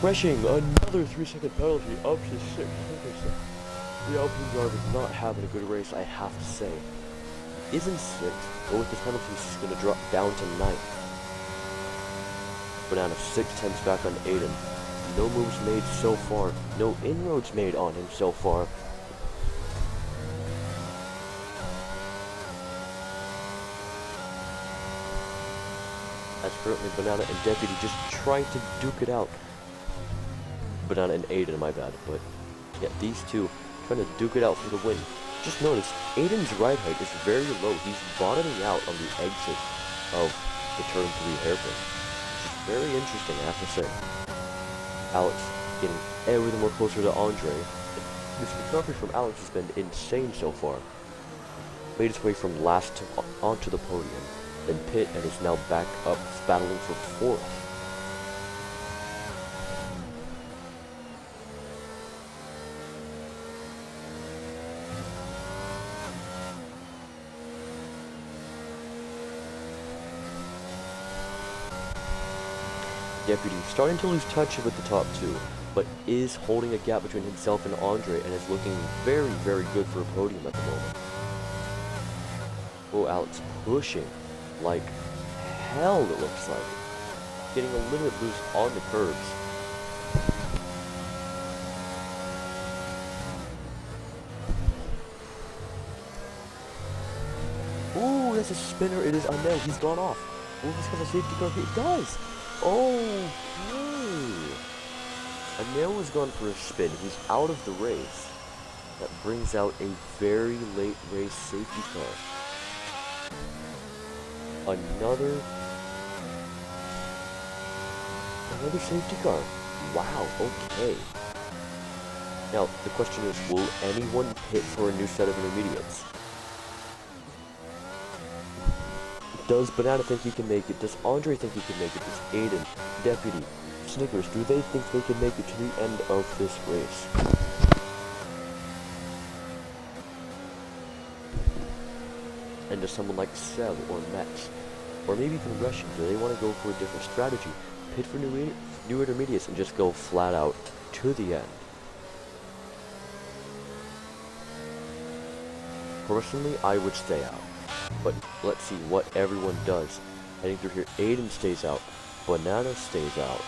Crashing, another 3-second penalty, up to 6 seconds. The Alpine driver is not having a good race, I have to say. Is in 6th, but with this penalty, he's going to drop down to 9th. Banana 6/10 back on Aiden. No moves made so far, no inroads made on him so far. As currently Banana and Deputy just trying to duke it out. Banana and Aiden, my bad, but yeah, these two trying to duke it out for the win. Just notice, Aiden's ride height is very low. He's bottoming out on the exit of the turn 3 hairpin. Which is very interesting, I have to say. Alex getting everything more closer to Andre. This recovery from Alex has been insane so far. Made his way from last to onto the podium, then pit, and is now back up battling for 4th. Deputy starting to lose touch with the top 2, but is holding a gap between himself and Andre and is looking very, very good for a podium at the moment. Oh, Alex pushing like hell, it looks like. Getting a little bit loose on the curbs. Ooh, that's a spinner. It is Anel. He's gone off. Oh, this has a safety car. It does. Okay. Anel was gone for a spin. He's out of the race. That brings out a very late race safety car. Another safety car. Wow, okay. Now, the question is, will anyone pit for a new set of intermediates? Does Banana think he can make it? Does Andre think he can make it? Does Aiden, Deputy, Snickers, do they think they can make it to the end of this race? And does someone like Seb or Metz, or maybe even Russian, do they want to go for a different strategy? Pit for new intermediates and just go flat out to the end? Personally, I would stay out. But let's see what everyone does. Heading through here, Aiden stays out, Banana stays out,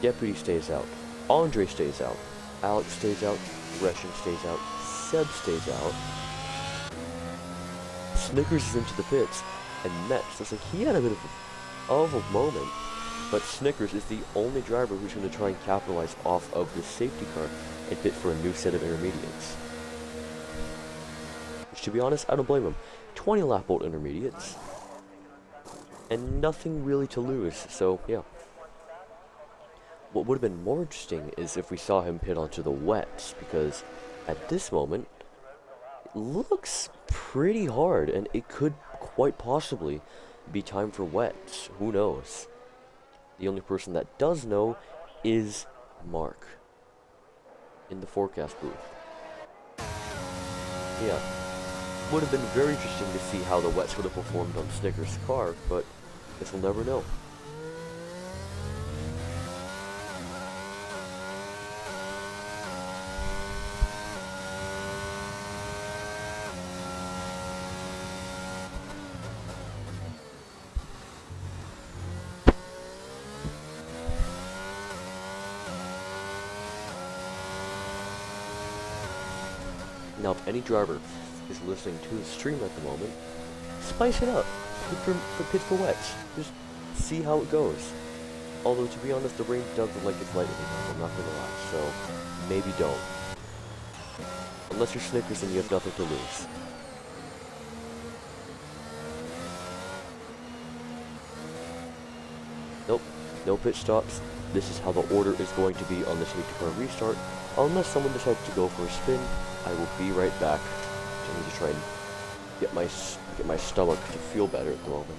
Deputy stays out, Andre stays out, Alex stays out, Russian stays out, Seb stays out, Snickers is into the pits, and Metz looks like he had a bit of a moment, but Snickers is the only driver who's going to try and capitalize off of the safety car and pit for a new set of intermediates. Which, to be honest, I don't blame him. 20 lap old intermediates, and nothing really to lose, so yeah. What would have been more interesting is if we saw him pit onto the wets, because at this moment, it looks pretty hard, and it could quite possibly be time for wets. Who knows? The only person that does know is Mark in the forecast booth. Yeah. Would have been very interesting to see how the wets would have performed on Snickers' car, but guess we'll never know. Now, if any driver is listening to the stream at the moment, spice it up. Pit for wets. Just see how it goes. Although, to be honest, the rain does look like it's lightning, I'm not gonna lie, so maybe don't. Unless you're Snickers and you have nothing to lose. Nope, no pit stops. This is how the order is going to be on the safety car restart. Unless someone decides to go for a spin, I will be right back. I need to try and get my stomach to feel better at the moment.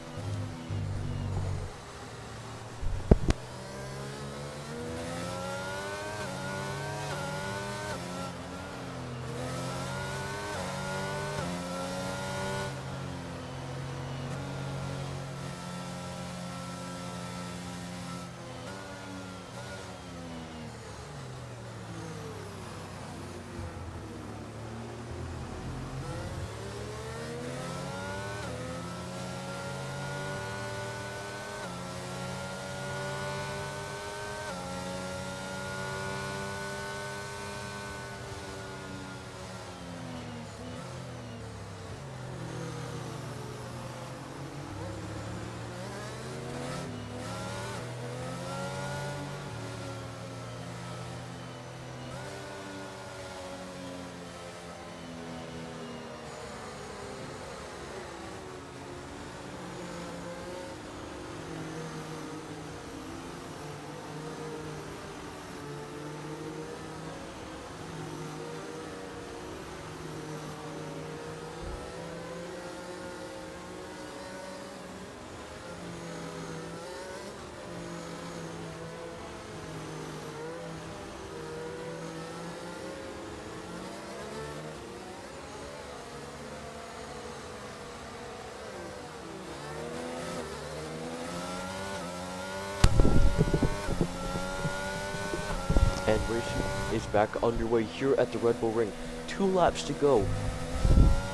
And racing is back underway here at the Red Bull Ring. 2 laps to go.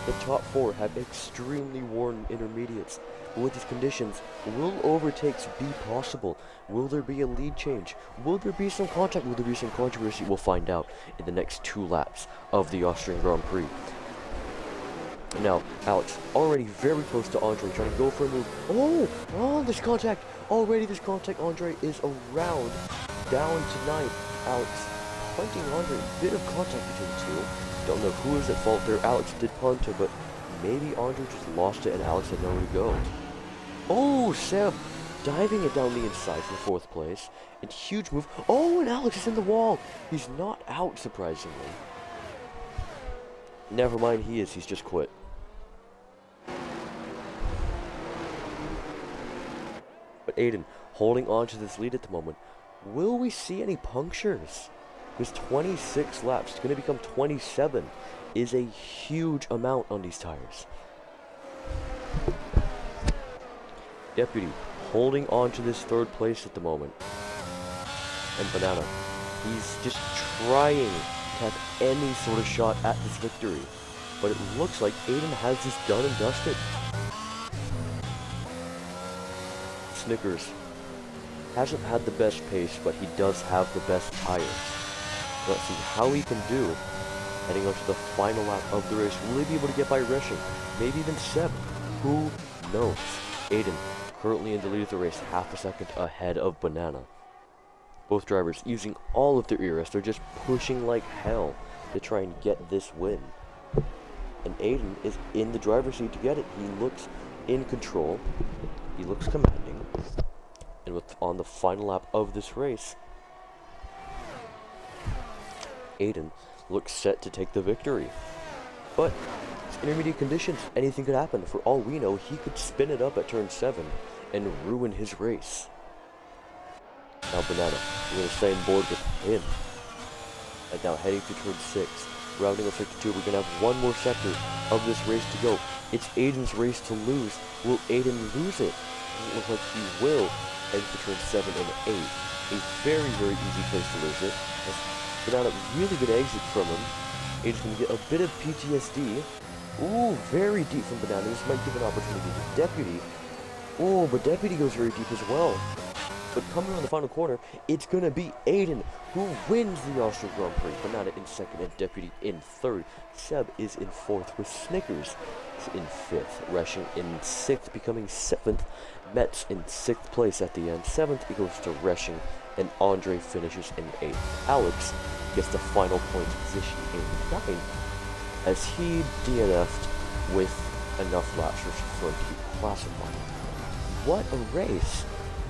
The top 4 have extremely worn intermediates. With these conditions, will overtakes be possible? Will there be a lead change? Will there be some contact? Will there be some controversy? We'll find out in the next 2 laps of the Austrian Grand Prix. Now, Alex, already very close to Andre, trying to go for a move. Oh, there's contact. Already there's contact. Andre is around, down to 9th. Alex punting Andre, a bit of contact between the two. Don't know who is at fault there. Alex did punt her, but maybe Andre just lost it and Alex had nowhere to go. Oh, Seb diving it down the inside for 4th place. And huge move. Oh, and Alex is in the wall. He's not out, surprisingly. Never mind, he is. He's just quit. But Aiden holding on to this lead at the moment. Will we see any punctures? Because 26 laps, it's going to become 27, is a huge amount on these tires. Deputy holding on to this 3rd place at the moment. And Banana, he's just trying to have any sort of shot at this victory. But it looks like Aiden has this done and dusted. Snickers hasn't had the best pace, but he does have the best tires. Let's see how he can do heading on to the final lap of the race. Will he be able to get by Rushing? Maybe even Seb? Who knows? Aiden currently in the lead of the race, half a second ahead of Banana. Both drivers using all of their ERS. They're just pushing like hell to try and get this win. And Aiden is in the driver's seat to get it. He looks in control. He looks commanding. And on the final lap of this race, Aiden looks set to take the victory. But it's intermediate conditions. Anything could happen. For all we know, he could spin it up at turn 7 and ruin his race. Now Banana, we're going to stay on board with him. And now heading to turn 6. Rounding up sector 2, we're going to have one more sector of this race to go. It's Aiden's race to lose. Will Aiden lose it? Doesn't look like he will. Heading to turn 7 and 8. A very, very easy place to lose it. Banana, really good exit from him. Aiden's going to get a bit of PTSD. Ooh, very deep from Banana. This might give an opportunity to Deputy. Oh, but Deputy goes very deep as well. But coming around the final corner, it's going to be Aiden who wins the Austrian Grand Prix. Banana in second and Deputy in third. Seb is in fourth with Snickers in fifth. Resching in sixth, becoming seventh. Metz in sixth place at the end. Seventh, it goes to Resching, and Andre finishes in eighth. Alex gets the final points position in ninth as he DNF'd with enough laps for him to be classified. What a race!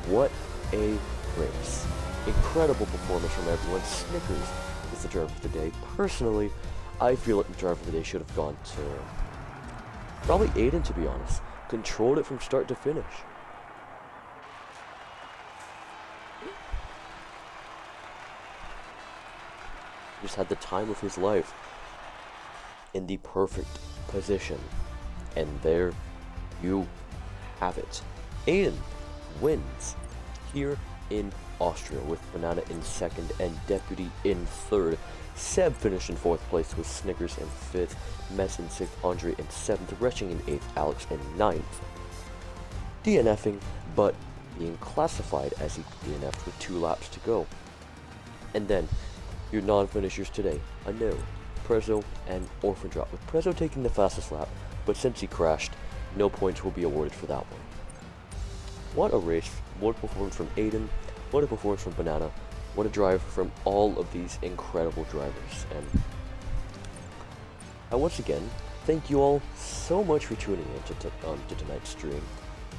What a race. Incredible performance from everyone. Snickers is the driver of the day. Personally, I feel like the driver of the day should have gone to probably Aiden, to be honest. Controlled it from start to finish. Just had the time of his life in the perfect position. And there you have it. Aiden wins here in Austria with Banana in second and Deputy in third. Seb finished in fourth place with Snickers in fifth, Metz in sixth, Andre in seventh, Resching in eighth, Alex in ninth. DNFing, but being classified as he DNF'd with 2 laps to go. And then your non-finishers today, I know, Prezzo and Orphan Drop, with Prezzo taking the fastest lap, but since he crashed, no points will be awarded for that one. What a race, what a performance from Aiden, what a performance from Banana, what a drive from all of these incredible drivers. And once again, thank you all so much for tuning in to tonight's stream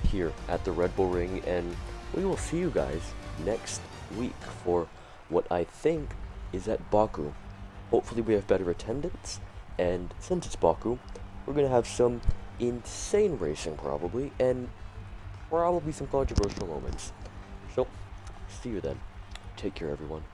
here at the Red Bull Ring, and we will see you guys next week for what I think is at Baku. Hopefully we have better attendance, and since it's Baku, we're going to have some insane racing probably, and probably some controversial moments. So, see you then. Take care, everyone.